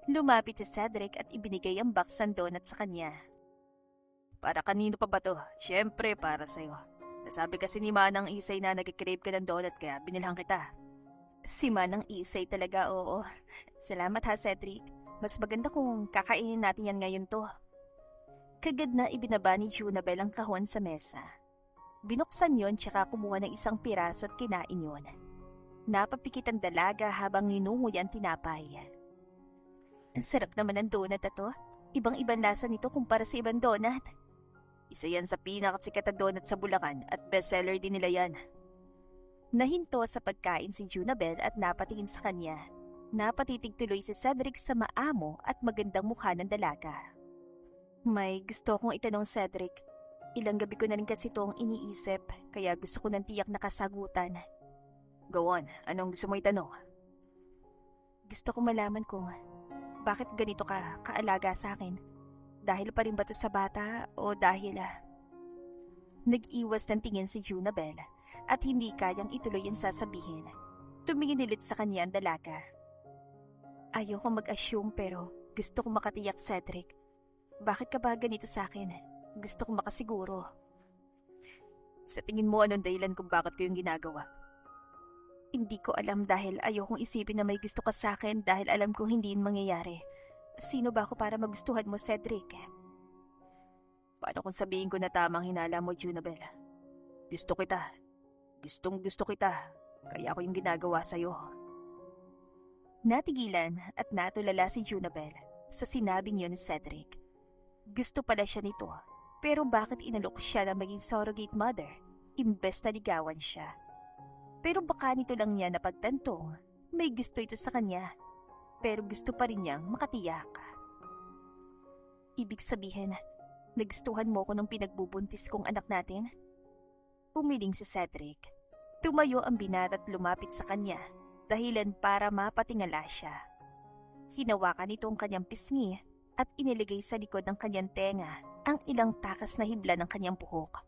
Lumapit si Cedric at ibinigay ang box ng donut sa kanya. "Para kanino pa ba to? Siyempre para sa'yo. Nasabi kasi ni Manang Isay na nag-crave ka ng donut kaya binilhan kita." Si Manang Isay talaga, oo. Salamat ha, Cedric. Mas maganda kung kakainin natin yan ngayon to. Kagad na ibinaba ni Junabel ang kahon sa mesa. Binuksan yon tsaka kumuha ng 1 piraso at kinain yon. Napapikit ang dalaga habang ninunguy ang tinapay. "Ang sarap naman ng donut na to. Ibang-ibang lasa nito kumpara sa ibang donut." "Isa yan sa pinakasikat na donut sa Bulacan at bestseller din nila yan." Nahinto sa pagkain si Junabel at napatingin sa kanya. Napatitig tuloy si Cedric sa maamo at magandang mukha ng dalaga. "May gusto kong itanong, Cedric. Ilang gabi ko na rin kasi itong iniisip, kaya gusto ko ng tiyak na kasagutan." "Go on, anong gusto mo itanong?" "Gusto ko malaman kung bakit ganito ka kaalaga sa akin. Dahil pa rin ba ito sa bata o dahil Nag-iwas ng tingin si Junabel at hindi kayang ituloy ang sasabihin. Tumingin ulit sa kanya ang dalaga. "Ayoko mag-assume pero gusto ko makatiyak, Cedric. Bakit ka ba ganito sa akin? Gusto ko makasiguro." "Sa tingin mo anong dahilan kung bakit ko yung ginagawa?" "Hindi ko alam dahil ayokong isipin na may gusto ka sa akin dahil alam kong hindi yun mangyayari. Sino ba ako para magustuhan mo, Cedric?" "Paano kung sabihin ko na tamang hinala mo, Junabel? Gusto kita. Gustong gusto kita. Kaya ako yung ginagawa sa'yo." Natigilan at natulala si Junabel sa sinabing yun ni Cedric. Gusto pala siya nito, pero bakit inalok siya na maging surrogate mother imbes na ligawan siya? Pero baka nito lang niya napagtanto, may gusto ito sa kanya, pero gusto pa rin niyang makatiyak. "Ibig sabihin, nagustuhan mo ko nung pinagbubuntis kong anak natin?" Umiling si Cedric. Tumayo ang binata at lumapit sa kanya, dahilan para mapatingala siya. Hinawakan nito ang kanyang pisngi at iniligay sa likod ng kanyang tenga ang ilang takas na hibla ng kanyang buhok.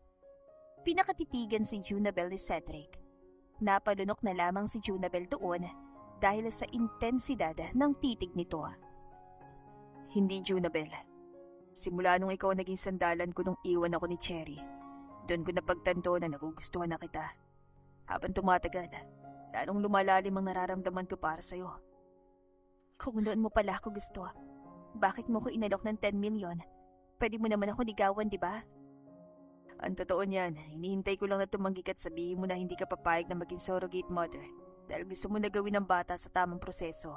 Pinakatitigan si Junabel ni Cedric. Napalunok na lamang si Junabel doon dahil sa intensidad ng titig nito. "Hindi, Junabel. Simula nung ikaw naging sandalan ko nung iwan ako ni Cherry, doon ko napagtanto na nagugustuhan na kita. Habang tumatagal, lalong lumalalim ang nararamdaman ko para sa'yo." "Kung noon mo pala ako gusto, bakit mo ko inalok ng 10 million? Pwede mo naman ako ligawan, di ba?" "Ang totoo niyan, hinihintay ko lang na tumanggi ka at sabihin mo na hindi ka papayag na maging surrogate mother dahil gusto mo na gawin ang bata sa tamang proseso.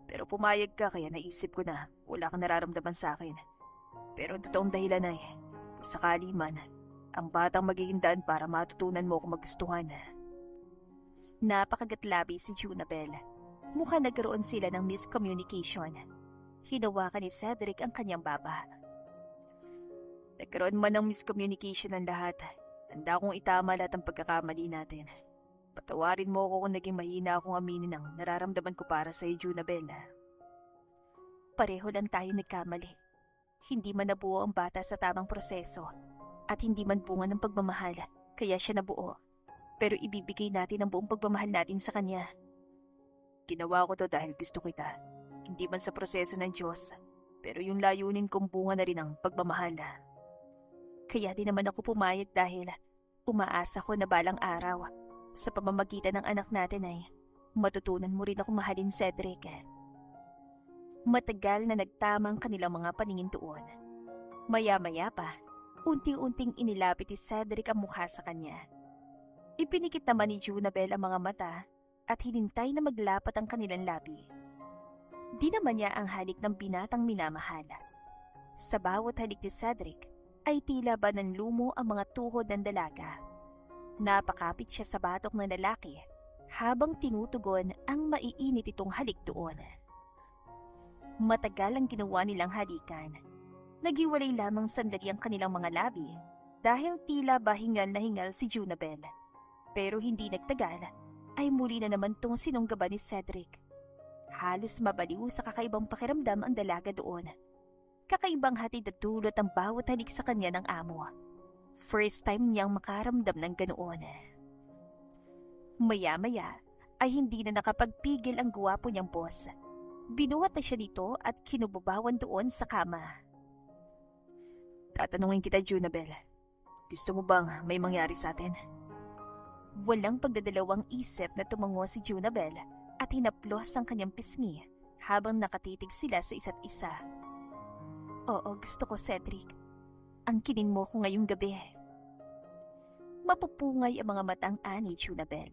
Pero pumayag ka kaya naisip ko na wala kang nararamdaman sa akin. Pero ang totoong dahilan ay, kung sakali man, ang batang magiging daan para matutunan mo kung magustuhan." Napakagatlabi si Junabel. Mukha nagkaroon sila ng miscommunication. Hinawakan ni Cedric ang kanyang baba. "Nagkaroon man ng miscommunication ng lahat, handa kong itama lahat ng pagkakamali natin. Patawarin mo ako kung naging mahina akong aminin ang nararamdaman ko para sa iyo, Junabel." Pareho lang tayo nagkamali. Hindi man nabuo ang bata sa tamang proseso at hindi man bunga ng pagmamahal kaya siya nabuo. Pero ibibigay natin ang buong pagmamahal natin sa kanya. Ginawa ko to dahil gusto kita. Hindi man sa proseso ng Diyos, pero yung layunin kong bunga na rin ang pagmamahal. Kaya din naman ako pumayag dahil umaasa ko na balang araw, sa pamamagitan ng anak natin ay matutunan mo rin ako mahalin, Cedric. Matagal na nagtamang kanilang mga paningin doon. Maya-maya pa, unti-unting inilapit ni Cedric ang mukha sa kanya. Ipinikit naman ni Junabel ang mga mata at hinintay na maglapat ang kanilang labi. Di naman niya ang halik ng binatang minamahal. Sa bawat halik ni Cedric ay tila ba nanlumo ang mga tuhod ng dalaga. Napakapit siya sa batok ng lalaki habang tinutugon ang maiinit itong halik doon. Matagal ang ginawa nilang halikan. Naghiwalay lamang sandali ang kanilang mga labi dahil tila ba hingal na hingal si Junabel. Pero hindi nagtagal ay muli na naman tong sinunggaban ni Cedric. Halos mabaliw sa kakaibang pakiramdam ang dalaga doon. Kakaibang hatid at dulot ang bawat halik sa kanya ng amo. First time niyang makaramdam ng ganoon. Maya-maya ay hindi na nakapagpigil ang guwapo niyang boss. Binuhat na siya dito at kinububawan doon sa kama. Tatanungin kita, Junabel. Gusto mo bang may mangyari sa atin? Walang pagdadalawang isip na tumango si Junabel at hinaplos ang kanyang pisngi habang nakatitig sila sa isa't isa. Oo, gusto ko, Cedric. Angkinin mo ko ngayong gabi. Mapupungay ang mga matang ani Junabel.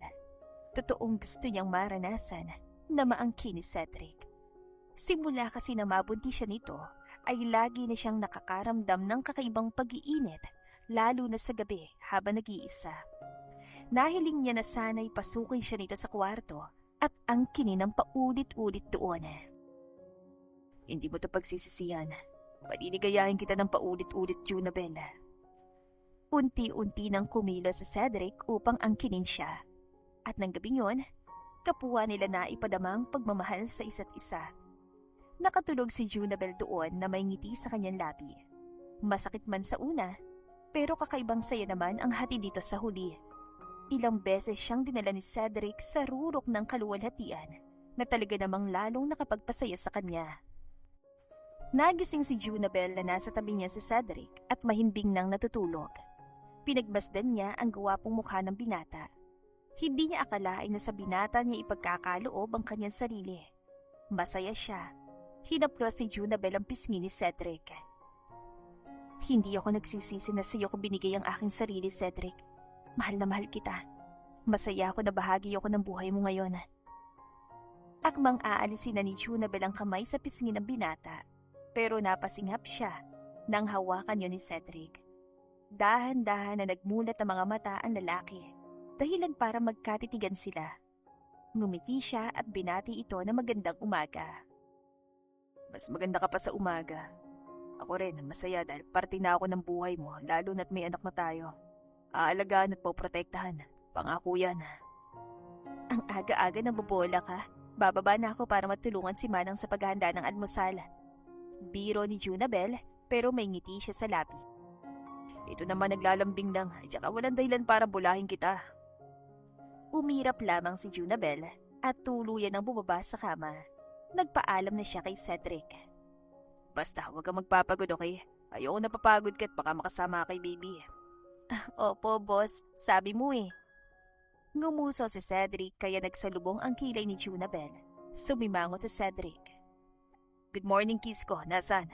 Totoong gusto niyang maranasan na maangkin ni Cedric. Simula kasi na mabunti siya nito ay lagi na siyang nakakaramdam ng kakaibang pag-iinit lalo na sa gabi habang nag-iisa. Nahiling niya na sana'y pasukin siya nito sa kwarto at angkinin ng paulit-ulit doon. Hindi mo ito pagsisisihan. Paliligayahin kita ng paulit-ulit, Junabel. Unti-unti nang kumilos si Cedric upang angkinin siya. At nang gabing yun, kapwa nila na ipadama ang pagmamahal sa isa't isa. Nakatulog si Junabel doon na may ngiti sa kanyang labi. Masakit man sa una, pero kakaibang saya naman ang hati dito sa huli. Ilang beses siyang dinala ni Cedric sa rurok ng kaluwalhatian na talaga namang lalong nakapagpasaya sa kanya. Nagising si Junabel na nasa tabi niya si Cedric at mahimbing nang natutulog. Pinagmasdan niya ang gawapong mukha ng binata. Hindi niya akalain na sa binata niya ipagkakaloob ang kanyang sarili. Masaya siya. Hinaplos si Junabel ang pisngi ni Cedric. Hindi ako nagsisisi na sa iyo ko binigay ang aking sarili, Cedric. Mahal na mahal kita. Masaya ako na bahagi ako ng buhay mo ngayon. Akmang aalisin na ni Junabel ang kamay sa pisngi ng binata, pero napasinghap siya nang hawakan yun ni Cedric. Dahan-dahan na nagmulat ang mga mata ang lalaki, dahilan para magkatitigan sila. Ngumiti siya at binati ito na magandang umaga. Mas maganda ka pa sa umaga. Ako rin, masaya dahil parte na ako ng buhay mo, lalo na't may anak na tayo. Aalagaan at poprotektahan. Pangako yan. Ang aga-aga na bobola ka. Bababa na ako para matulungan si Manang sa paghahanda ng almusal. Biro ni Junabel pero may ngiti siya sa labi. Ito naman naglalambing lang, tsaka walang dahilan para bulahin kita. Umirap lamang si Junabel at tuluyan ang bumaba sa kama. Nagpaalam na siya kay Cedric. Basta huwag kang magpapagod, okay? Ayoko napapagod ka at baka makasama kay baby. Opo, boss. Sabi mo eh. Ngumuso si Cedric kaya nagsalubong ang kilay ni Junabel. Sumimangot si Cedric. Good morning, kiss ko. Nasaan?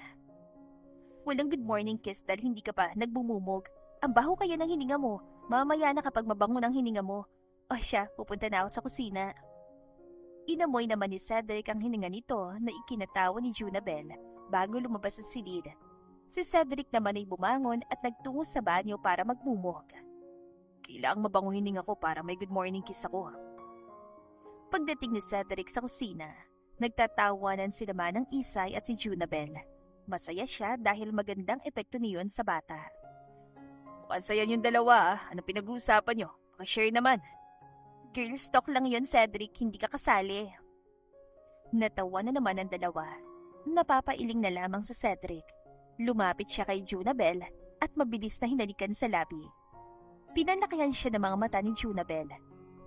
Walang good morning kiss dahil hindi ka pa nagbumumog. Ang baho kaya ng hininga mo. Mamaya na kapag mabango ng hininga mo. O siya, pupunta na ako sa kusina. Inamoy naman ni Cedric ang hininga nito na ikinatawa ni Junabel bago lumabas sa silid. Si Cedric naman ay bumangon at nagtungo sa banyo para magmumog. Kailangang mabango hininga ko para may good morning kiss ako. Pagdating ni Cedric sa kusina, nagtatawanan sila Manang Isay at si Junabel. Masaya siya dahil magandang epekto niyon sa bata. Mukhang saya yung dalawa. Ano pinag-uusapan nyo? Pakishare naman. Girls talk lang yon, Cedric, hindi ka kasali. Natawa na naman ang dalawa. Napapailing na lamang sa Cedric. Lumapit siya kay Junabel at mabilis na hinalikan sa labi. Pinalakihan siya ng mga mata ni Junabel.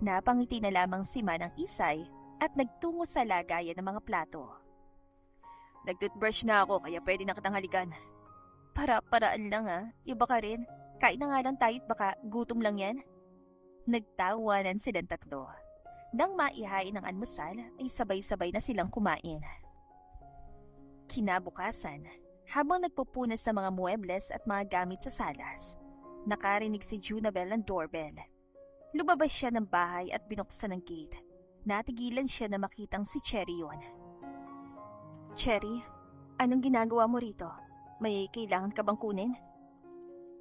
Napangiti na lamang si Manang Isay at nagtungo sa lagayan ng mga plato. Nag-toothbrush na ako kaya pwede na kitang halikan. Para-paraan lang iba ka rin. Kain na nga lang tayo't baka gutom lang yan. Nagtawanan silang tatlo. Nang maihain ng almusal ay sabay-sabay na silang kumain. Kinabukasan, habang nagpupunas sa mga muebles at mga gamit sa salas, nakarinig si Junabel ng doorbell. Lumabas siya ng bahay at binuksan ang gate. Natigilan siya na makitang si Cherry yon. Cherry, anong ginagawa mo rito? May kailangan ka bang kunin?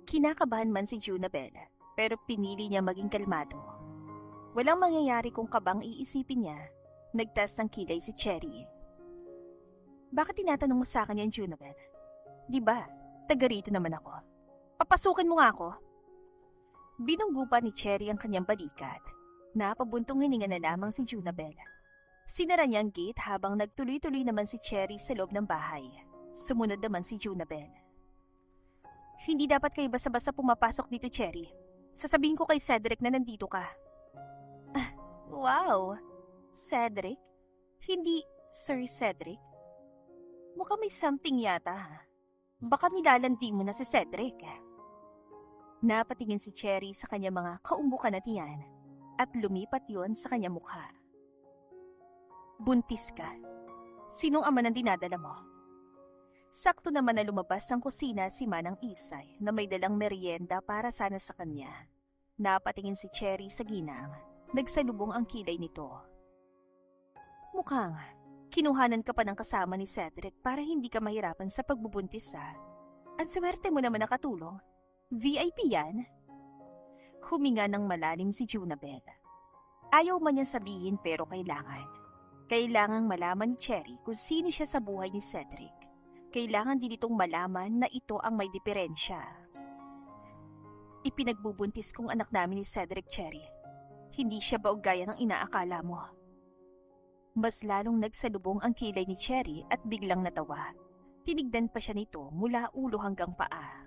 Kinakabahan man si Junabel, pero pinili niya maging kalmado. Walang mangyayari kung kabang iisipin niya. Nagtaas ng kilay si Cherry. Bakit tinatanong mo sa akin yan, Junabel? Di ba, taga rito naman ako. Papasukin mo nga ako. Binunggo pa ni Cherry ang kanyang balikat. Napabuntong hininga na lamang si Junabel. Sinara niya ang gate habang nagtuloy-tuloy naman si Cherry sa loob ng bahay. Sumunod naman si Junabel. Hindi dapat kayo basta-basta pumapasok dito, Cherry. Sasabihin ko kay Cedric na nandito ka. Wow! Cedric? Hindi Sir Cedric? Mukhang may something yata. Baka nilalandi mo na si Cedric. Napatingin si Cherry sa kanya mga kaumbukan na tiyan at lumipat yon sa kanya mukha. Buntis ka. Sinong ama nang dinadala mo? Sakto naman na lumabas ng kusina si Manang Isay na may dalang merienda para sana sa kanya. Napatingin si Cherry sa ginang. Nagsalubong ang kilay nito. Mukhang kinuhanan ka pa ng kasama ni Cedric para hindi ka mahirapan sa pagbubuntis Ang swerte mo naman nakatulong. VIP yan. Huminga ng malalim si Junabel. Ayaw man niya sabihin pero kailangan. Kailangang malaman ni Cherry kung sino siya sa buhay ni Cedric. Kailangan din itong malaman na ito ang may diferensya. Ipinagbubuntis kong anak namin ni Cedric, Cherry. Hindi siya ba gaya ng inaakala mo? Mas lalong nagsalubong ang kilay ni Cherry at biglang natawa. Tinignan pa siya nito mula ulo hanggang paa.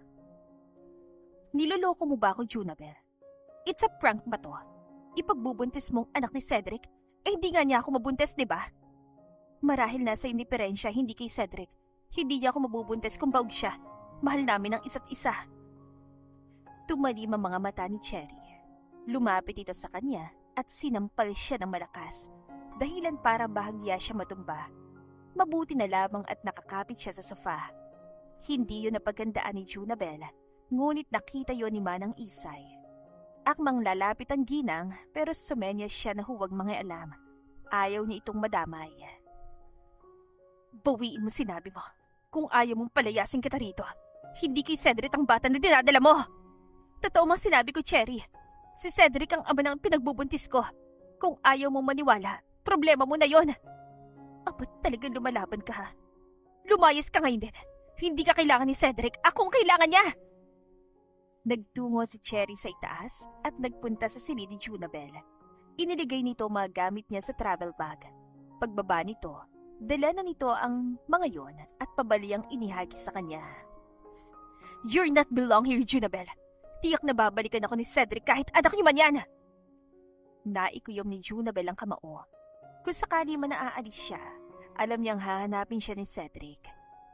Niloloko mo ba ako, Junabel? It's a prank ba to? Ipagbubuntis mong anak ni Cedric? Hindi nga niya ako mabuntis, di ba? Marahil nasa indiferensya, hindi kay Cedric. Hindi niya ako mabubuntis kung baog siya. Mahal namin ang isa't isa. Tumalim ang mga mata ni Cherry. Lumapit ito sa kanya at sinampal siya ng malakas. Dahilan para bahagya siya matumba. Mabuti na lamang at nakakapit siya sa sofa. Hindi yun napagandaan ni Junabel, ngunit nakita yon ni Manang Isay. Akmang lalapit ang ginang pero sumenyas siya na huwag mangialam. Ayaw niya itong madamay. Bawiin mo sinabi mo. Kung ayaw mong palayasin kita rito, hindi kay Cedric ang bata na dinadala mo. Totoo mang sinabi ko, Cherry. Si Cedric ang ama ng pinagbubuntis ko. Kung ayaw mong maniwala, problema mo na yon. Apat talagang lumalaban ka ha? Lumayas ka ngayon din. Hindi ka kailangan ni Cedric. Akong kailangan niya. Nagtungo si Cherry sa itaas at nagpunta sa silid ni Junabel. Iniligay nito mga gamit niya sa travel bag. Pagbaba nito, dala na nito ang mga yon at pabaliyang inihagi sa kanya. You're not belong here, Junabel. Tiyak na babalikan ako ni Cedric kahit anak niyo man yan. Naikuyom ni Junabel ang kamao. Kung sakali man naaalis siya, alam niyang hahanapin siya ni Cedric.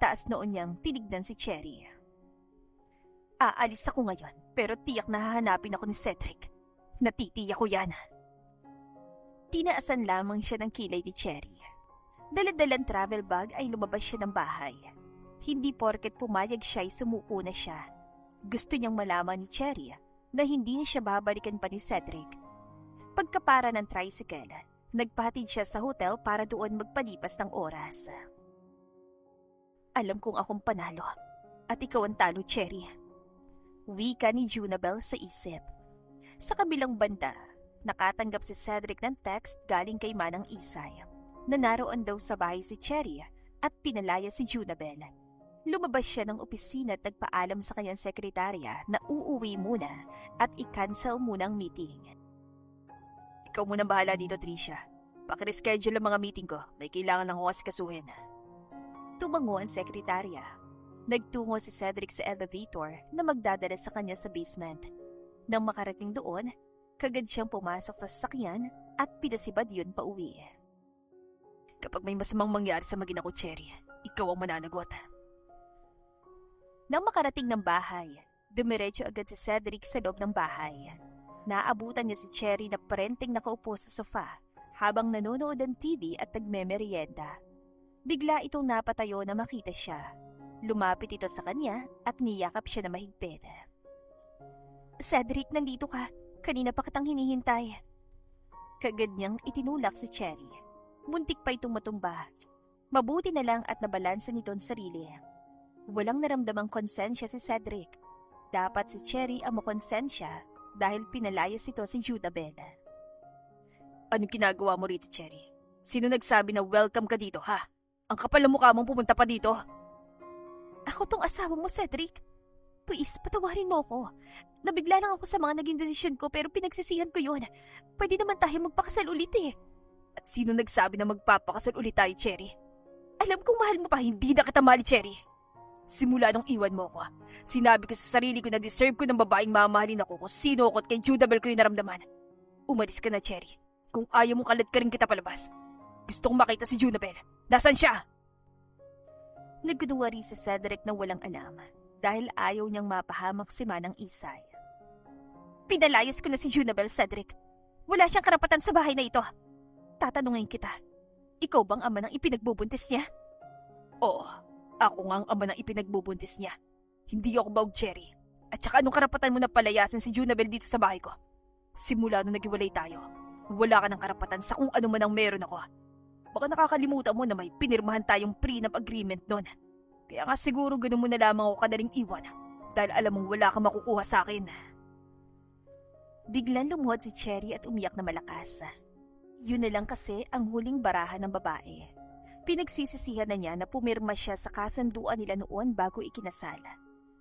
Taas noon niyang tinignan si Cherry. Aalis ako ngayon, pero tiyak na hahanapin ako ni Cedric. Natitiyak ko yan. Tinaasan lamang siya ng kilay ni Cherry. Daladalang travel bag ay lumabas siya ng bahay. Hindi porket pumayag siya ay sumuko na siya. Gusto niyang malaman ni Cherry na hindi na siya babalikan pa ni Cedric. Pagkapara ng tricycle, nagpahatid siya sa hotel para doon magpalipas ng oras. Alam kong akong panalo at ikaw ang talo, Cherry. Wika ni Junabel sa isip. Sa kabilang banda, nakatanggap si Cedric ng text galing kay Manang Isay na naroon daw sa bahay si Cherry at pinalaya si Junabel. Lumabas siya ng opisina at nagpaalam sa kanyang sekretarya na uuwi muna at i-cancel muna ang meeting. Ikaw muna bahala dito, Tricia. Pakireschedule ang mga meeting ko. May kailangan lang ako asikasuhin. Tumango ang sekretarya. Nagtungo si Cedric sa elevator na magdadala sa kanya sa basement. Nang makarating doon, kagad siyang pumasok sa sasakyan at pinasibad yun pa uwi. Kapag may masamang mangyari sa magina ko, Cherry, ikaw ang mananagot. Nang makarating ng bahay, dumiretso agad si Cedric sa loob ng bahay. Naabutan niya si Cherry na parenteng nakaupo sa sofa habang nanonood ng TV at nagmemeryenda. Bigla itong napatayo na makita siya. Lumapit ito sa kanya at niyakap siya na mahigpit. Cedric, nandito ka. Kanina pa kitang hinihintay. Kagad niyang itinulak si Cherry. Muntik pa itong matumba. Mabuti na lang at nabalansa nito ang sarili. Walang naramdamang konsensya si Cedric. Dapat si Cherry ang makonsensya dahil pinalayas ito si Judabel. Anong ginagawa mo rito, Cherry? Sino nagsabi na welcome ka dito, ha? Ang kapal ng mukha mong pumunta pa dito. Ako tong asawa mo, Cedric. Please, patawarin mo ko. Nabigla lang ako sa mga naging desisyon ko pero pinagsisihan ko yun. Pwede naman tayo magpakasal ulit eh. At sino nagsabi na magpapakasal ulit tayo, Cherry? Alam kong mahal mo pa, Hindi na kita mahal, Cherry. Simula nung iwan mo ko, sinabi ko sa sarili ko na deserve ko ng babaeng mamahalin ako kung sino ako at kay Judabel ko yung naramdaman. Umalis ka na, Cherry. Kung ayaw mo kalat ka rin kita palabas. Gusto kong makita si Judabel. Nasaan siya? Nagkunwari si Cedric na walang alam dahil ayaw niyang mapahamak si Manang Isay. Pinalayas ko na si Junabel, Cedric. Wala siyang karapatan sa bahay na ito. Tatanungin kita, ikaw bang ama ng ipinagbubuntis niya? Oo, ako nga ang ama ng ipinagbubuntis niya. Hindi ako baog, Cherry. At saka anong karapatan mo na palayasin si Junabel dito sa bahay ko? Simula nung naghiwalay tayo, wala ka ng karapatan sa kung ano man ang meron ako. Baka nakakalimutan mo na may pinirmahan tayong prenup agreement noon. Kaya nga siguro ganun mo na lamang ako kadaling iwan dahil alam mong wala kang makukuha sa akin. Biglang lumuhod si Cherry at umiyak na malakas. Yun na lang kasi ang huling barahan ng babae. Pinagsisisihan na niya na pumirma siya sa kasunduan nila noon bago ikinasal.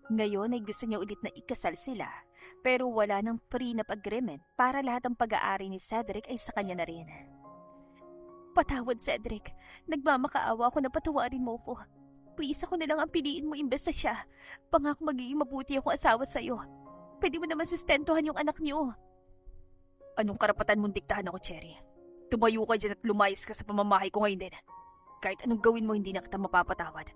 Ngayon ay gusto niya ulit na ikasal sila pero wala ng prenup agreement para lahat ng pag-aari ni Cedric ay sa kanya na rin. Patawad, Cedric. Nagmamakaawa ako na patawarin mo ko. Please, ako na lang ang piliin mo imbes na siya. Pangako magiging mabuti akong asawa sa'yo. Pwede mo naman sustentuhan yung anak niyo. Anong karapatan mong diktahan ako, Cherry? Tumayo ka dyan at lumayas ka sa pamamahay ko ngayon din. Kahit anong gawin mo, hindi na kita mapapatawad.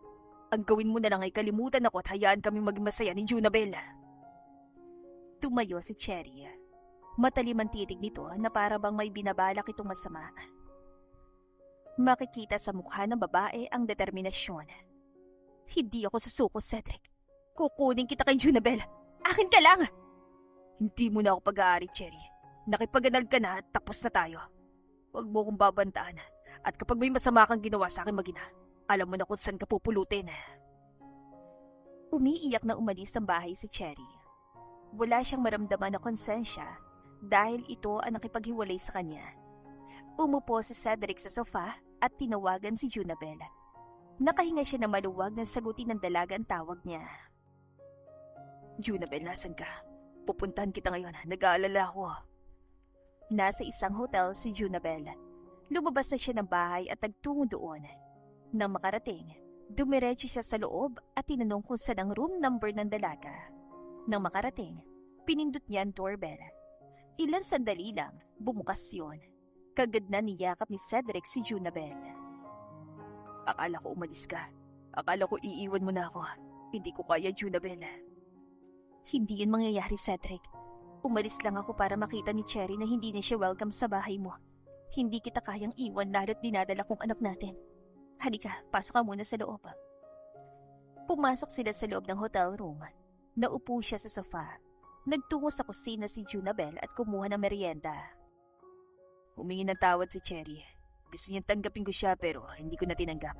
Ang gawin mo na lang ay kalimutan ako at hayaan kaming maging masaya ni Junabel. Tumayo si Cherry. Matalim ang titig nito na para bang may binabalak itong masama. Makikita sa mukha ng babae ang determinasyon. Hindi ako susuko, Cedric. Kukunin kita kay Junabel. Akin ka lang! Hindi mo na ako pag-aari, Cherry. Nakipaganal ka na at tapos na tayo. Huwag mo akong babantaan. At kapag may masama kang ginawa sa akin magina, alam mo na kung saan ka pupulutin. Umiiyak na umalis ng bahay si Cherry. Wala siyang maramdaman na konsensya dahil ito ang nakipaghiwalay sa kanya. Umupo si Cedric sa sofa at tinawagan si Junabel. Nakahinga siya na maluwag na sagutin ng dalaga ang tawag niya. Junabel, nasan ka? Pupuntahan kita ngayon. Nag-aalala ako. Nasa isang hotel si Junabel. Lumabas na siya ng bahay at nagtungo doon. Nang makarating, dumiretso siya sa loob at tinanong kung saan ang room number ng dalaga. Nang makarating, pinindot niya ang doorbell. Ilang sandali lang, bumukas yun. Kagad na niyakap ni Cedric si Junabel. Akala ko umalis ka. Akala ko iiwan mo na ako. Hindi ko kaya, Junabel. Hindi yun mangyayari, Cedric. Umalis lang ako para makita ni Cherry na hindi na siya welcome sa bahay mo. Hindi kita kayang iwan lalo't dinadala kong anak natin. Halika, pasok ka muna sa loob. Pumasok sila sa loob ng hotel room. Naupo siya sa sofa. Nagtungo sa kusina si Junabel at kumuha ng merienda. Humingi ng tawad si Cherry. Gusto niyang tanggapin ko siya pero hindi ko na tinanggap.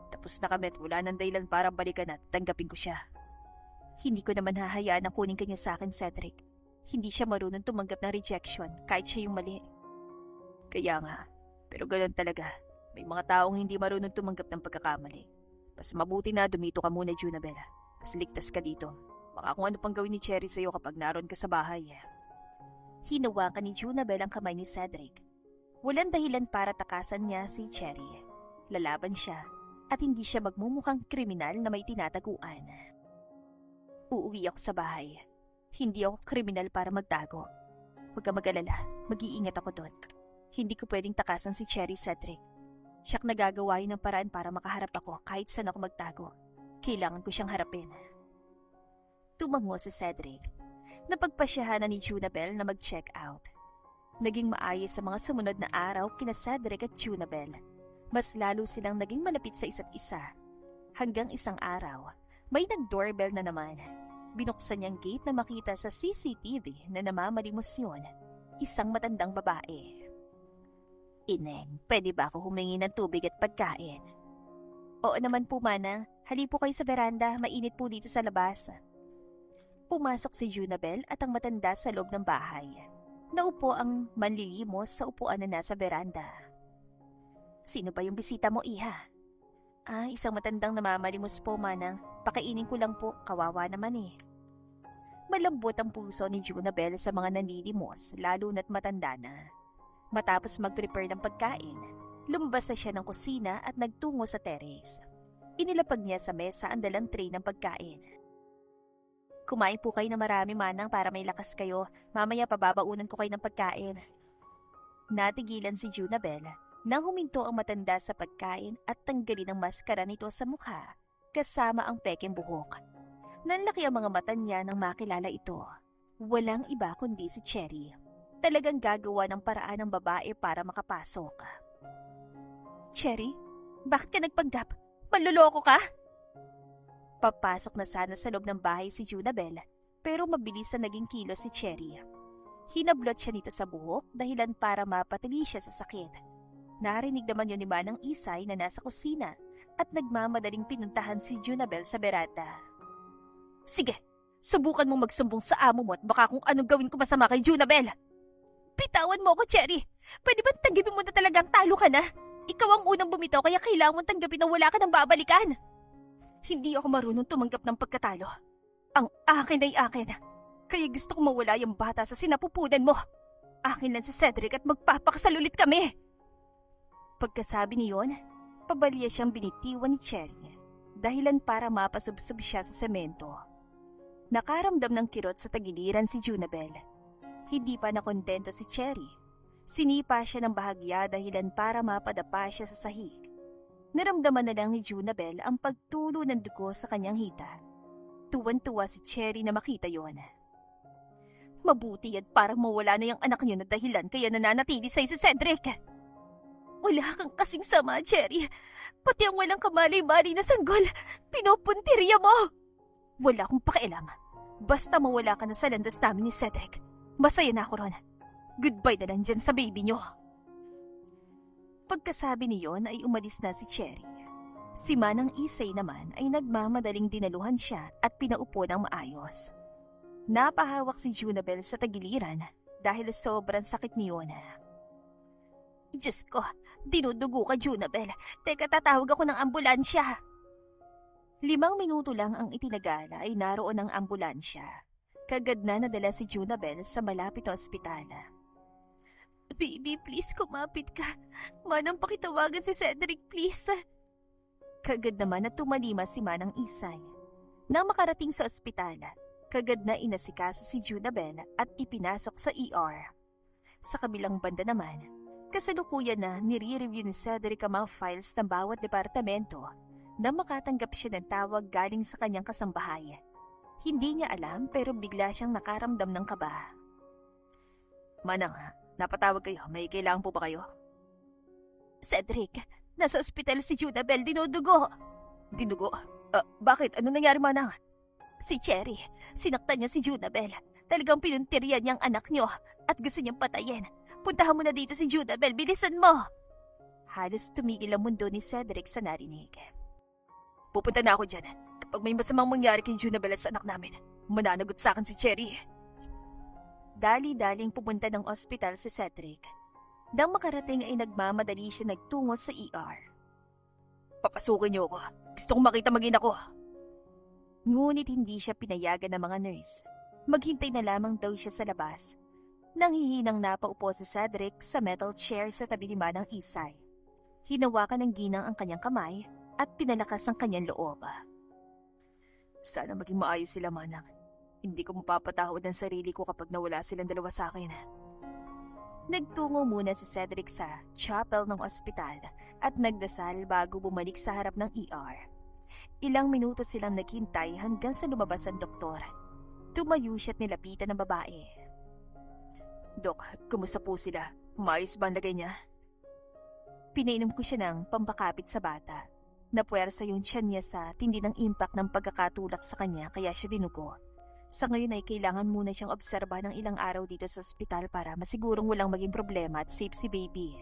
Tapos na kami at wala nang dahilan para balikan at tanggapin ko siya. Hindi ko naman hahayaan na kunin kanya sa akin, Cedric. Hindi siya marunong tumanggap ng rejection kahit siya yung mali. Kaya nga, pero ganoon talaga. May mga taong hindi marunong tumanggap ng pagkakamali. Mas mabuti na dumito ka muna, Junabel. Mas ligtas ka dito. Baka kung ano pang gawin ni Cherry sa'yo kapag naroon ka sa bahay. Hinawakan ni Junabel ang kamay ni Cedric. Walang dahilan para takasan niya si Cherry. Lalaban siya at hindi siya magmumukhang kriminal na may tinataguan. Uuwi ako sa bahay. Hindi ako kriminal para magtago. Huwag ka mag-alala, mag-iingat ako doon. Hindi ko pwedeng takasan si Cherry, Cedric. Siyak nagagawa yun ng paraan para makaharap ako kahit saan ako magtago. Kailangan ko siyang harapin. Tumango si Cedric. Napagpasyahan na ni Junabel na mag-check out. Naging maayos sa mga sumunod na araw kina Cedric at Junabel. Mas lalo silang naging malapit sa isa't isa. Hanggang isang araw, may nag-doorbell na naman. Binuksan niyang gate na makita sa CCTV na namamalimos yun. Isang matandang babae. Ineng, pwede ba ako humingi ng tubig at pagkain? Oo naman po, Manang. Hali po kayo sa veranda, mainit po dito sa labas. Pumasok si Junabel at ang matanda sa loob ng bahay. Naupo ang manlilimos sa upuan na nasa veranda. Sino ba yung bisita mo, Iha? Isang matandang namamalimos po, Manang. Pakainin ko lang po, kawawa naman eh. Malambot ang puso ni Junabel sa mga nanlilimos, lalo na't matanda na. Matapos mag-prepare ng pagkain, lumabas na siya ng kusina at nagtungo sa terrace. Inilapag niya sa mesa ang dalang tray ng pagkain. Kumain po kayo na marami, Manang, para may lakas kayo. Mamaya pababaunan ko kayo ng pagkain. Natigilan si Junabel nang huminto ang matanda sa pagkain at tanggalin ang maskara nito sa mukha, kasama ang pekeng buhok. Nanlaki ang mga mata niya nang makilala ito. Walang iba kundi si Cherry. Talagang gagawa ng paraan ng babae para makapasok. Cherry, bakit ka nagpanggap? Manloloko ka? Papasok na sana sa loob ng bahay si Junabel, pero mabilis na naging kilos si Cherry. Hinablot siya nito sa buhok dahilan para mapatili siya sa sakit. Narinig naman yun ni Manang Isay na nasa kusina at nagmamadaling pinuntahan si Junabel sa beranda. Sige, subukan mong magsumbong sa amo mo at baka kung anong gawin ko masama kay Junabel. Bitawan mo ako, Cherry. Pwede ba tanggapin mo na talagang talo ka na? Ikaw ang unang bumitaw kaya kailangan mong tanggapin na wala ka nang babalikan. Hindi ako marunong tumanggap ng pagkatalo. Ang akin ay akin. Kaya gusto kong mawala yung bata sa sinapupunan mo. Akin lang si Cedric at magpapakasal ulit kami. Pagkasabi niyon, pabalya siyang binitiwan ni Cherry. Dahilan para mapasubsob siya sa semento. Nakaramdam ng kirot sa tagiliran si Junabel. Hindi pa nakontento si Cherry. Sinipa siya ng bahagya dahilan para mapadapa siya sa sahig. Naramdaman na lang ni Junabel ang pagtulo ng dugo sa kanyang hita. Tuwan-tuwa si Cherry na makita yon. Mabuti at parang mawala na yung anak niyo na dahilan kaya nananatili sa'yo si Cedric. Wala kang kasing sama, Cherry. Pati ang walang kamali-mali na sanggol, pinupuntirya mo. Wala akong pakialam. Basta mawala ka na sa landas namin ni Cedric. Masaya na ako ron. Goodbye na lang dyan sa baby niyo. Pagkasabi niyon ay umalis na si Cherry. Si Manang Isay naman ay nagmamadaling dinaluhan siya at pinaupo ng maayos. Napahawak si Junabel sa tagiliran dahil sobrang sakit niyon. Diyos ko, dinudugo ka, Junabel. Teka, tatawag ako ng ambulansya. 5 minuto lang ang itinagala ay naroon ang ambulansya. Kagad na nadala si Junabel sa malapit na ospital. Baby, please kumapit ka. Manang pakitawagan si Cedric, please. Kagad naman na tumalima si Manang Isay. Nang makarating sa ospital, kagad na inasikaso si Junabel at ipinasok sa ER. Sa kabilang banda naman, kasalukuyan na nire-review ni Cedric ang mga files ng bawat departamento na makatanggap siya ng tawag galing sa kanyang kasambahay. Hindi niya alam pero bigla siyang nakaramdam ng kaba. Manang, napatawag kayo. May kailangan po ba kayo? Cedric, nasa ospital si Junabel, dinudugo. Dinugo? Bakit? Ano nangyari, Manang? Si Cherry, sinaktan niya si Junabel. Talagang pinuntiryan niyang anak niyo at gusto niyang patayin. Puntahan mo na dito si Junabel, bilisan mo! Halos tumigil ang mundo ni Cedric sa narinig. Pupunta na ako dyan. Kapag may masamang mangyari kay Junabel at sa anak namin, mananagot sa akin si Cherry. Dali-daling pupunta ng ospital si Cedric. Nang makarating ay nagmamadali siya nagtungo sa ER. Papasukin niyo ako. Gusto kong makita mag-ina ko. Ngunit hindi siya pinayagan ng mga nurse. Maghintay na lamang daw siya sa labas. Nanghihinang napaupo si Cedric sa metal chair sa tabi ni Manang Isay. Hinawakan ng ginang ang kanyang kamay at pinalakas ang kanyang loob. Sana maging maayos sila, Manang. Hindi ko mapapatawad ang sarili ko kapag nawala silang dalawa sa akin. Nagtungo muna si Cedric sa chapel ng ospital at nagdasal bago bumalik sa harap ng ER. Ilang minuto silang naghintay hanggang sa lumabas ang doktor. Tumayo siya at nilapitan ng babae. Dok, kumusta po sila? Maayos ba ang lagay niya? Pinainom ko siya ng pampakapit sa bata. Napuwersa yung tiyan niya sa tindi ng impact ng pagkakatulak sa kanya kaya siya dinugo. Sa ngayon ay kailangan muna siyang obserbahan ng ilang araw dito sa ospital para masigurong walang maging problema at safe si baby.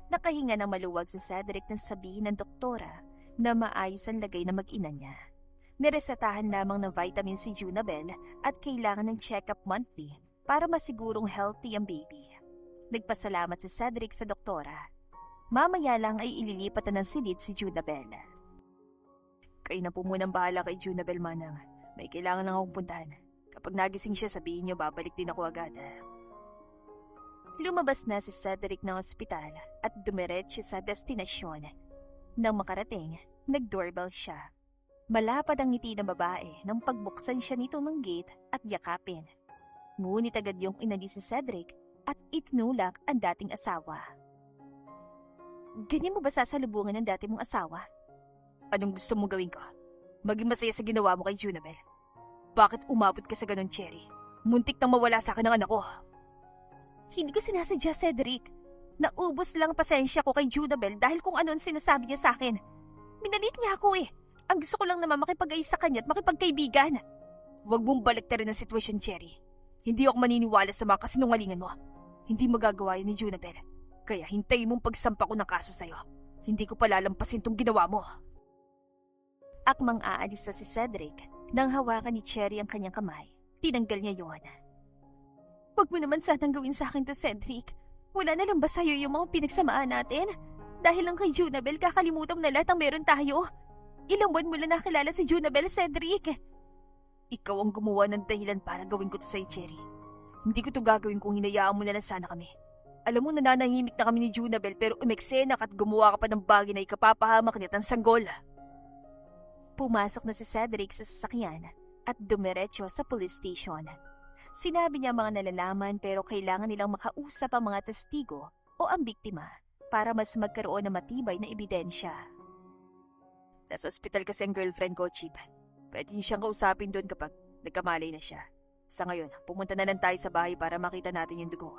Nakahinga ng maluwag si Cedric nang sabihin ng doktora na maayos ang lagay ng mag-ina niya. Niresetahan lamang ng vitamin C Junabel at kailangan ng check-up monthly para masigurong healthy ang baby. Nagpasalamat si Cedric sa doktora. Mamaya lang ay ililipat na ng silid si Junabel. Kayo na po munang bahala kay Junabel, Manang. May kailangan lang akong puntahan. Kapag nagising siya, sabihin niyo babalik din ako agad. Lumabas na si Cedric ng ospital at dumiretso sa destinasyon. Nang makarating, nag-doorbell siya. Malapad ang ngiti ng babae nang pagbuksan siya nito ng gate at yakapin. Ngunit agad yung inalis si Cedric at itinulak ang dating asawa. Ganyan mo ba sasalubungan ng dati mong asawa? Anong gusto mong gawin ko? Maging masaya sa ginawa mo kay Junabel. Bakit umabot ka sa ganun, Cherry? Muntik nang mawala sa akin ng anak ko. Hindi ko sinasadya, Cedric. Naubos lang pasensya ko kay Junabel dahil kung ano ang sinasabi niya sa akin. Minalit niya ako eh. Ang gusto ko lang naman makipag-ayos sa kanya at makipagkaibigan. Huwag mong baliktarin ang sitwasyon, Cherry. Hindi ako maniniwala sa mga kasinungalingan mo. Hindi magagawa yan ni Junabel. Kaya hintayin mong pagsampa ko ng kaso sa'yo. Hindi ko palalampasin tong ginawa mo. Akmang aalis na si Cedric nang hawakan ni Cherry ang kanyang kamay. Tinanggal niya yon. Huwag mo naman sanang gawin sa akin to, Cedric. Wala na lang ba sa'yo yung mga pinagsamaan natin? Dahil lang kay Junabel, kakalimutan mo na lahat ang meron tayo. Ilang buwan mo lang nakilala si Junabel, Cedric. Ikaw ang gumawa ng dahilan para gawin ko to sa'yo, Cherry. Hindi ko to gagawin kung hinayaan mo na lang sana kami. Alam mo, nananahimik na kami ni Junabel pero umeksena at gumawa ka pa ng bagay na ikapapahamak niya ang sanggol. Pumasok na si Cedric sa sasakyan at dumiretso sa police station. Sinabi niya mga nalalaman pero kailangan nilang makausap ang mga testigo o ang biktima para mas magkaroon ng matibay na ebidensya. Nasa ospital kasi ang girlfriend ko, Chip. Pwede niyo siyang kausapin doon kapag nagkamalay na siya. Sa ngayon, pumunta na lang tayo sa bahay para makita natin yung dugo.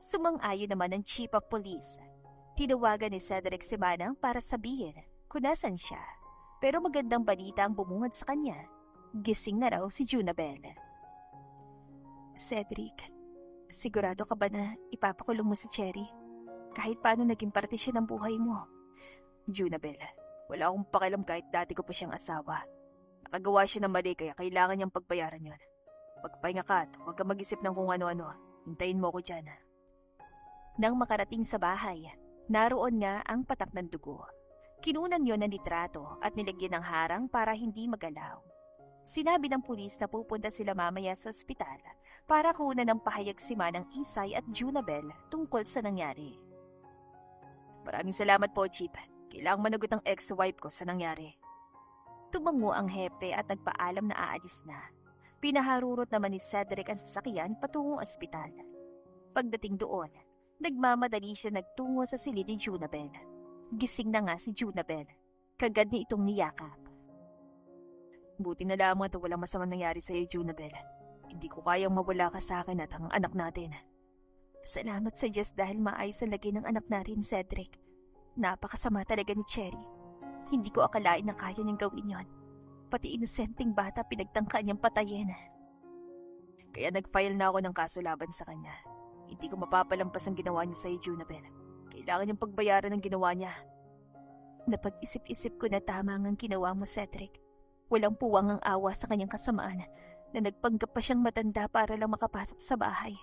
Sumang-ayon naman ang Chief of Police. Tinawagan ni Cedric si Manang para sabihin kung nasan siya. Pero magandang balita ang bumungad sa kanya. Gising na raw si Junabel. Cedric, sigurado ka ba na ipapakulong mo si Cherry? Kahit paano naging parte siya ng buhay mo. Junabel, wala akong pakialam kahit dati ko pa siyang asawa. Nakagawa siya ng mali kaya kailangan niyang pagbayaran yon. Magpahinga ka at huwag ka mag-isip ng kung ano-ano. Hintayin mo ko dyan. Nang makarating sa bahay, naroon nga ang patak ng dugo. Kinunan yon ng litrato at nilagyan ng harang para hindi magalaw. Sinabi ng pulis na pupunta sila mamaya sa ospital para kunan ng pahayag si Manang Isay at Junabel tungkol sa nangyari. Maraming salamat po, Chief. Kailangang managot ang ex-wife ko sa nangyari. Tumango ang hepe at nagpaalam na aalis na. Pinaharurot naman ni Cedric ang sasakyan patungong ospital. Pagdating doon, nagmamadali siya nagtungo sa silid ni Junabel. Gising na nga si Junabel. Kagad niya itong niyakap. Buti na lamang at walang masamang nangyari sa iyo, Junabel. Hindi ko kayang mawala ka sa akin at ang anak natin. Salamat sa Diyos dahil maayos ang lagay ng anak natin, Cedric. Napakasama talaga ni Cherry. Hindi ko akalain na kaya niyang gawin yon. Pati inosenteng bata pinagtangka niyang patayin. Kaya nag-file na ako ng kaso laban sa kanya. Hindi ko mapapalampas ang ginawa niya sa iyo, Junabel. Kailangan niyang pagbayaran ng ginawa niya. Napag-isip-isip ko na tama ang ginawa mo, Cedric. Walang puwang ang awa sa kanyang kasamaan na nagpanggap pa siyang matanda para lang makapasok sa bahay.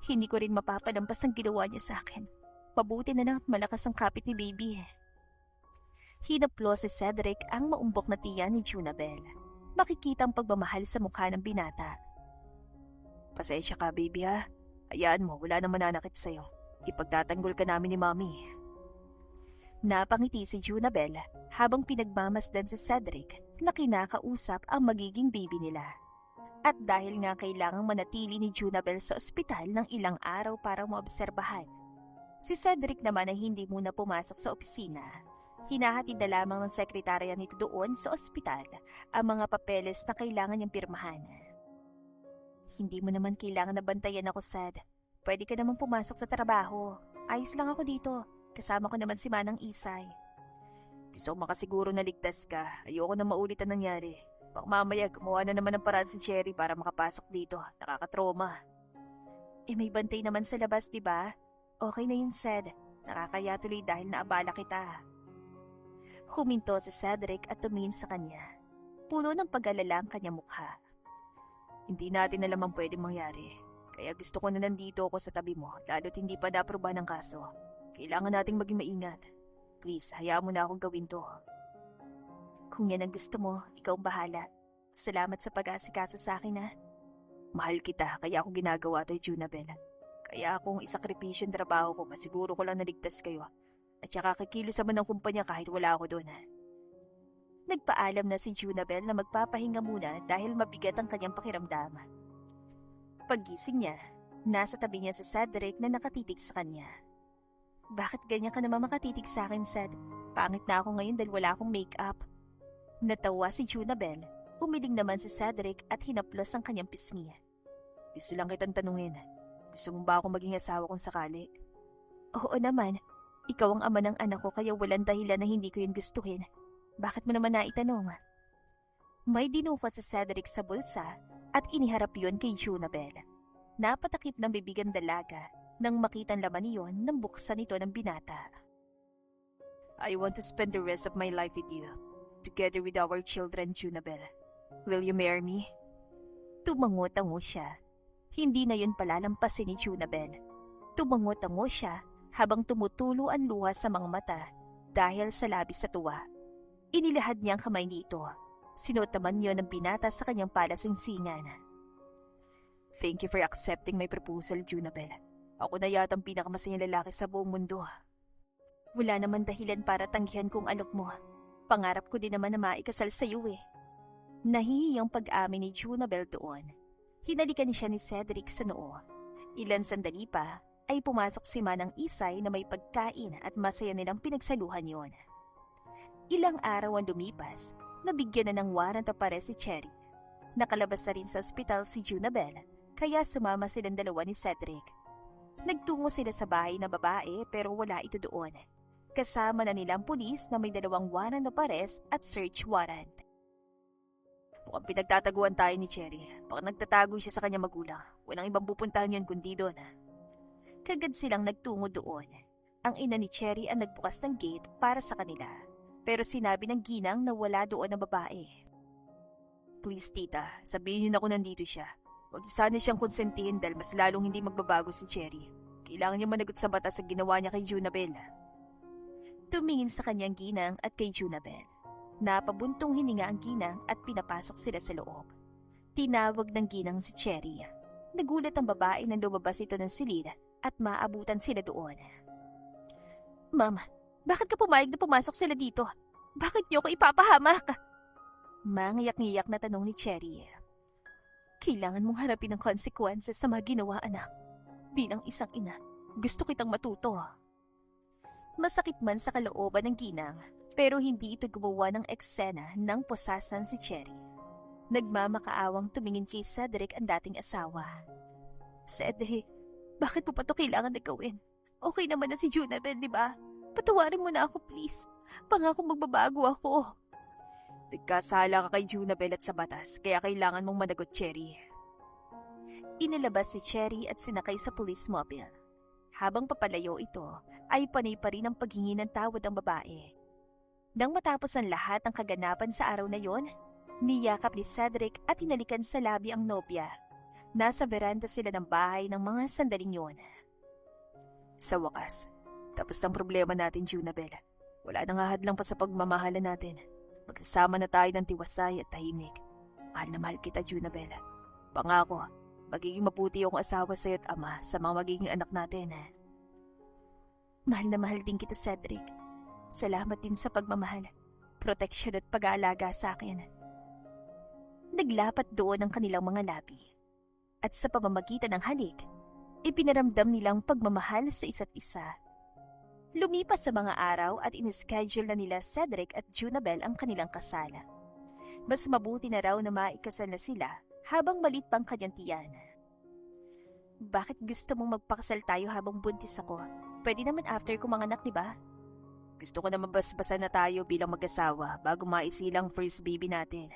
Hindi ko rin mapapalampas ang ginawa niya sa akin. Mabuti na lang at malakas ang kapit ni baby. Hinaplos si Cedric ang maumbok na tiyan ni Junabel. Makikita ang pagmamahal sa mukha ng binata. Pasensya ka, baby ha. Hayaan mo, wala nang mananakit sa'yo. Ipagtatanggol ka namin ni Mommy. Napangiti si Junabel habang pinagmamasdan si Cedric na kinakausap ang magiging baby nila. At dahil nga kailangang manatili ni Junabel sa ospital ng ilang araw para maobserbahan, si Cedric naman ay hindi muna pumasok sa opisina. Hinahatid na lamang ng sekretarya nito doon sa ospital ang mga papeles na kailangan niyang pirmahan. Hindi mo naman kailangan na bantayan ako, Sad. Pwede ka naman pumasok sa trabaho. Ayos lang ako dito. Kasama ko naman si Manang Isay. Gusto ko makasiguro na ligtas ka. Ayoko na maulit ang nangyari. Baka mamaya gumawa na naman ng paraan si Cherry para makapasok dito. Nakakatroma. May bantay naman sa labas, di ba? Okay na yun, Sad. Nakakaya tuloy dahil naabala kita. Huminto si Cedric at tumingin sa kanya. Puno ng pag-alala ang kanyang mukha. Hindi natin alam ang pwedeng mangyari. Kaya gusto ko na nandito ako sa tabi mo, lalo't hindi pa na-aproba ng kaso. Kailangan nating maging maingat. Please, hayaan mo na akong gawin to. Kung yan ang gusto mo, ikaw ang bahala. Salamat sa pag-aasikaso sa akin, ha? Mahal kita, kaya ako ginagawa to, Junabel. Kaya kung isakripisyo ang trabaho ko, masiguro ko lang naligtas kayo. At saka kikilos naman ng kumpanya kahit wala ako doon. Nagpaalam na si Junabel na magpapahinga muna dahil mabigat ang kanyang pakiramdam. Paggising niya, nasa tabi niya si Cedric na nakatitig sa kanya. Bakit ganyan ka naman makatitig sa akin, Ced? Pangit na ako ngayon dahil wala akong make-up. Natawa si Junabel. Umiling naman si Cedric at hinaplos ang kanyang pisngi. Gusto lang kitang tanungin. Gusto mo ba akong maging asawa kung sakali? Oo naman. Ikaw ang ama ng anak ko kaya walang dahilan na hindi ko yun gustuhin. Bakit mo naman naitanong? May dinukot si Cedric sa bulsa at iniharap yun kay Junabel. Napatakip ng bibig ang dalaga nang makitang laman niyon nang buksan ito ng binata. I want to spend the rest of my life with you, together with our children, Junabel. Will you marry me? Tumango-tango siya. Hindi na yun palalampasin ni Junabel. Tumango-tango siya habang tumutulo ang luha sa mga mata dahil sa labis sa tuwa. Inilahad niya ang kamay nito. Sinuot naman yun ng binata sa kanyang palasingsingan. Thank you for accepting my proposal, Junabel. Ako na yata ang pinakamasayang lalaki sa buong mundo. Wala naman dahilan para tanggihan kong alok mo. Pangarap ko din naman na maikasal sa iyo eh. Nahihiyang pag-amin ni Junabel doon. Hinalikan siya ni Cedric sa noo. Ilan sandali pa ay pumasok si Manang Isay na may pagkain at masaya nilang pinagsaluhan yon. Ilang araw ang lumipas, nabigyan na ng warrant of arrest si Cherry. Nakalabas na rin sa ospital si Junabel, kaya sumama silang dalawa ni Cedric. Nagtungo sila sa bahay na babae pero wala ito doon. Kasama na nilang pulis na may 2 warrant of arrest at search warrant. Mukhang pinagtataguan tayo ni Cherry. Baka nagtatago siya sa kanyang magulang. Walang ibang pupuntahan yun kundi doon. Kagad silang nagtungo doon. Ang ina ni Cherry ang nagbukas ng gate para sa kanila. Pero sinabi ng ginang na wala doon ang babae. Please tita, sabihin niyo na kung nandito siya. Huwag sana siyang konsentihin dahil mas lalong hindi magbabago si Cherry. Kailangan niya managot sa batas sa ginawa niya kay Junabel. Tumingin sa kanyang ginang at kay Junabel. Napabuntong hininga ang ginang at pinapasok sila sa loob. Tinawag ng ginang si Cherry. Nagulat ang babae nang lumabas ito ng silid at maabutan sila doon. Ma'am, bakit ka pumayag na pumasok sila dito? Bakit niyo ko ipapahamak? Mangiyak-ngiyak na tanong ni Cherry. Kailangan mong harapin ang consequences sa mga ginawa, anak. Bilang isang ina, gusto kitang matuto. Masakit man sa kalooban ng ginang, pero hindi ito gumawa ng eksena ng posasan si Cherry. Nagmamakaawang tumingin kay Cedric ang dating asawa. Cedric, bakit mo pa ito kailangan na gawin? Okay naman na si Junabel, di ba? Patawarin mo na ako, please. Pangako magbabago ako. Nagkasala ka kay Junabel at sa batas, kaya kailangan mong managot, Cherry. Inilabas si Cherry at sinakay sa police mobile. Habang papalayo ito, ay panay pa rin ang paghingi ng tawad ang babae. Nang matapos ang lahat ng kaganapan sa araw na yon, niyakap ni Cedric at hinalikan sa labi ang nobya. Nasa veranda sila ng bahay ng mga sandaling yon. Sa wakas, tapos ng problema natin, Junabel. Wala nang hahadlang pa sa pagmamahalan natin. Magsasama na tayo ng tiwasay at tahimik. Mahal na mahal kita, Junabel. Pangako, magiging mabuti akong asawa sa'yo at ama sa mga magiging anak natin. Mahal na mahal din kita, Cedric. Salamat din sa pagmamahal. proteksyon at pag-aalaga sa akin. Naglapat doon ang kanilang mga labi. At sa pamamagitan ng halik, ipinaramdam nilang pagmamahal sa isa't isa. Lumipas sa mga araw at inischedule na nila Cedric at Junabel ang kanilang kasal. Mas mabuti na raw na maikasal na sila habang maliit pang kanyang tiyan. Bakit gusto mong magpakasal tayo habang buntis ako? Pwede naman after ko manganak, di ba? Gusto ko na mabasbasan na tayo bilang mag-asawa bago maisilang first baby natin.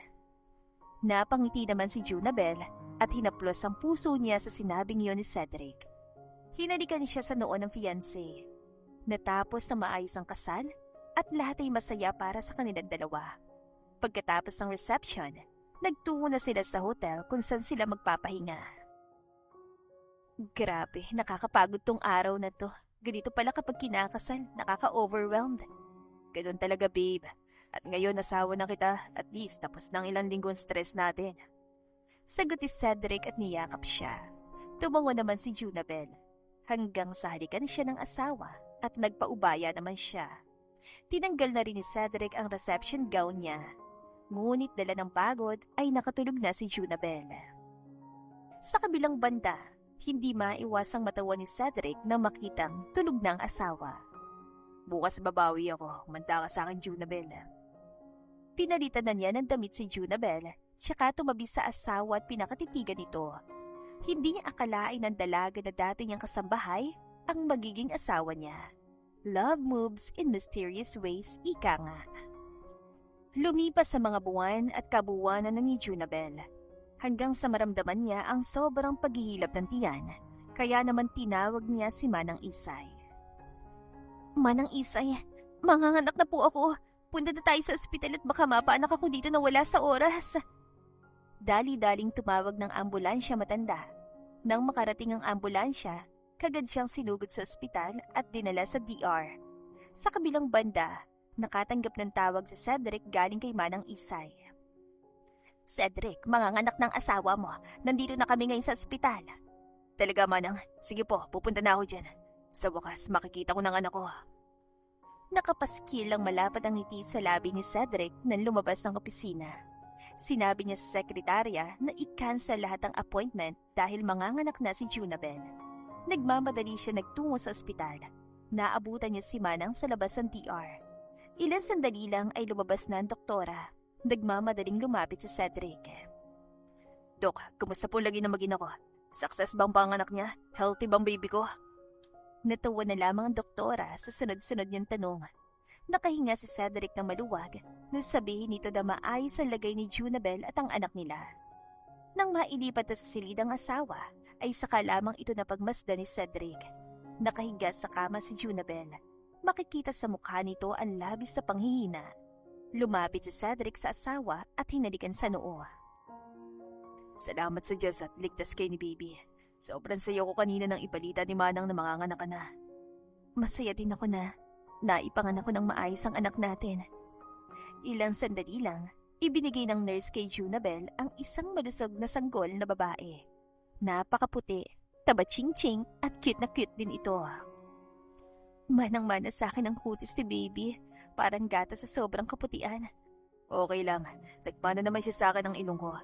Napangiti naman si Junabel at hinaplos ang puso niya sa sinabing yun ni Cedric. Hinalikan siya sa noo ng fiancé. Natapos na maayos ang kasal at lahat ay masaya para sa kanilang dalawa. Pagkatapos ng reception, nagtungo na sila sa hotel kung saan sila magpapahinga. Grabe, nakakapagod tong araw na to. Ganito pala kapag kinakasal, nakaka-overwhelmed. Ganun talaga, babe. At ngayon nasawa na kita, at least tapos ng ilang linggong stress natin. Sagot ni Cedric at niyakap siya. Tumango naman si Junabel. Hanggang sa halikan siya ng asawa at nagpaubaya naman siya. Tinanggal na rin ni Cedric ang reception gown niya. Ngunit dala ng pagod ay nakatulog na si Junabel. Sa kabilang banda, hindi maiwasang matawa ni Cedric na makitang tulog na ang asawa. Bukas babawi ako, manda ka sa akin, Junabel. Pinalitan na niya ng damit si Junabel, tsaka tumabi sa asawa at pinakatitigan nito. Hindi niya akalain ng dalaga na dati niyang kasambahay ang magiging asawa niya. Love moves in mysterious ways, ika nga. Lumipas sa mga buwan at kabuwanan ni Junabel. Hanggang sa maramdaman niya ang sobrang paghihilab ng tiyan, kaya naman tinawag niya si Manang Isay. Manang Isay, manganganak na po ako. Punta na tayo sa ospital at baka mapaanak ako dito na wala sa oras. Dali-daling tumawag ng ambulansya matanda. Nang makarating ang ambulansya, kagad siyang sinugod sa ospital at dinala sa DR. Sa kabilang banda, nakatanggap ng tawag si Cedric galing kay Manang Isay. Cedric, manganganak ng asawa mo. Nandito na kami ngayon sa ospital. Talaga, Manang? Sige po, pupunta na ako dyan. Sa wakas, makikita ko ng anak ko. Nakapaskil ang malapad ang ngiti sa labi ni Cedric nang lumabas ng opisina. Sinabi niya sa sekretarya na i-cancel lahat ng appointment dahil manganganak na si Junabel. Nagmamadali siya nagtungo sa ospital. Naabutan niya si Manang sa labas ng DR. Ilang sandali lang ay lumabas na ang doktora. Nagmamadaling lumapit si Cedric. Dok, kumusta po lagi na magina ko? Success bang panganak niya? Healthy bang baby ko? Natawa na lamang ang doktora sa sunod-sunod niyang tanong. Nakahinga si Cedric ng maluwag nang sabihin nito na maayos ang lagay ni Junabel at ang anak nila. Nang mailipat na sa silid ang asawa, ay saka lamang ito na pagmasdan ni Cedric. Nakahiga sa kama si Junabel. Makikita sa mukha nito ang labis na panghihina. Lumapit si Cedric sa asawa at hinalikan sa noo. Salamat sa Diyos at ligtas kay ni baby. Sobrang saya ko kanina nang ibalita ni Manang na manganganak ka na. Masaya din ako na naipanganak ko ng maayos ang anak natin. Ilang sandali lang, ibinigay ng nurse kay Junabel ang isang malusog na sanggol na babae. Napakaputi, taba-ching-ching at cute din ito. Manang-mana sa akin ang kutis ni baby, parang gata sa sobrang kaputian. Okay lang, nagmana naman siya sa akin ang ilong ko.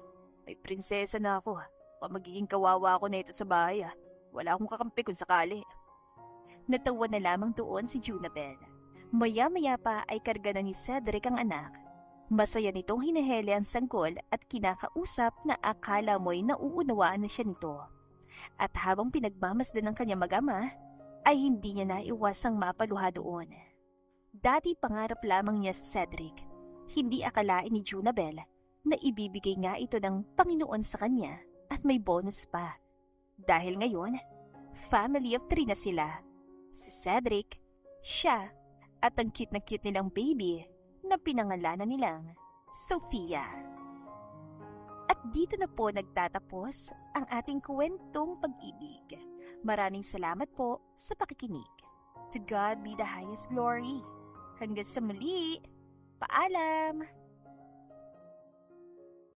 May prinsesa na ako. Magiging kawawa ako na ito sa bahay. Wala akong kakampi kung sakali. Natawa na lamang doon si Junabel. Maya-maya pa ay karga na ni Cedric ang anak. Masaya nitong hinahele ang sanggol at kinakausap na akala mo'y nauunawaan na siya nito. At habang pinagmamasdan ng kanyang mag-ama, ay hindi niya naiwasang mapaluha doon. Dati pangarap lamang niya sa Cedric. Hindi akalain ni Junabel na ibibigay nga ito ng Panginoon sa kanya. At may bonus pa. Dahil ngayon, family of 3 na sila. Si Cedric, siya, at ang cute na cute nilang baby na pinangalanan nilang Sofia. At dito na po nagtatapos ang ating kwentong pag-ibig. Maraming salamat po sa pakikinig. To God be the highest glory. Hanggang sa muli, paalam!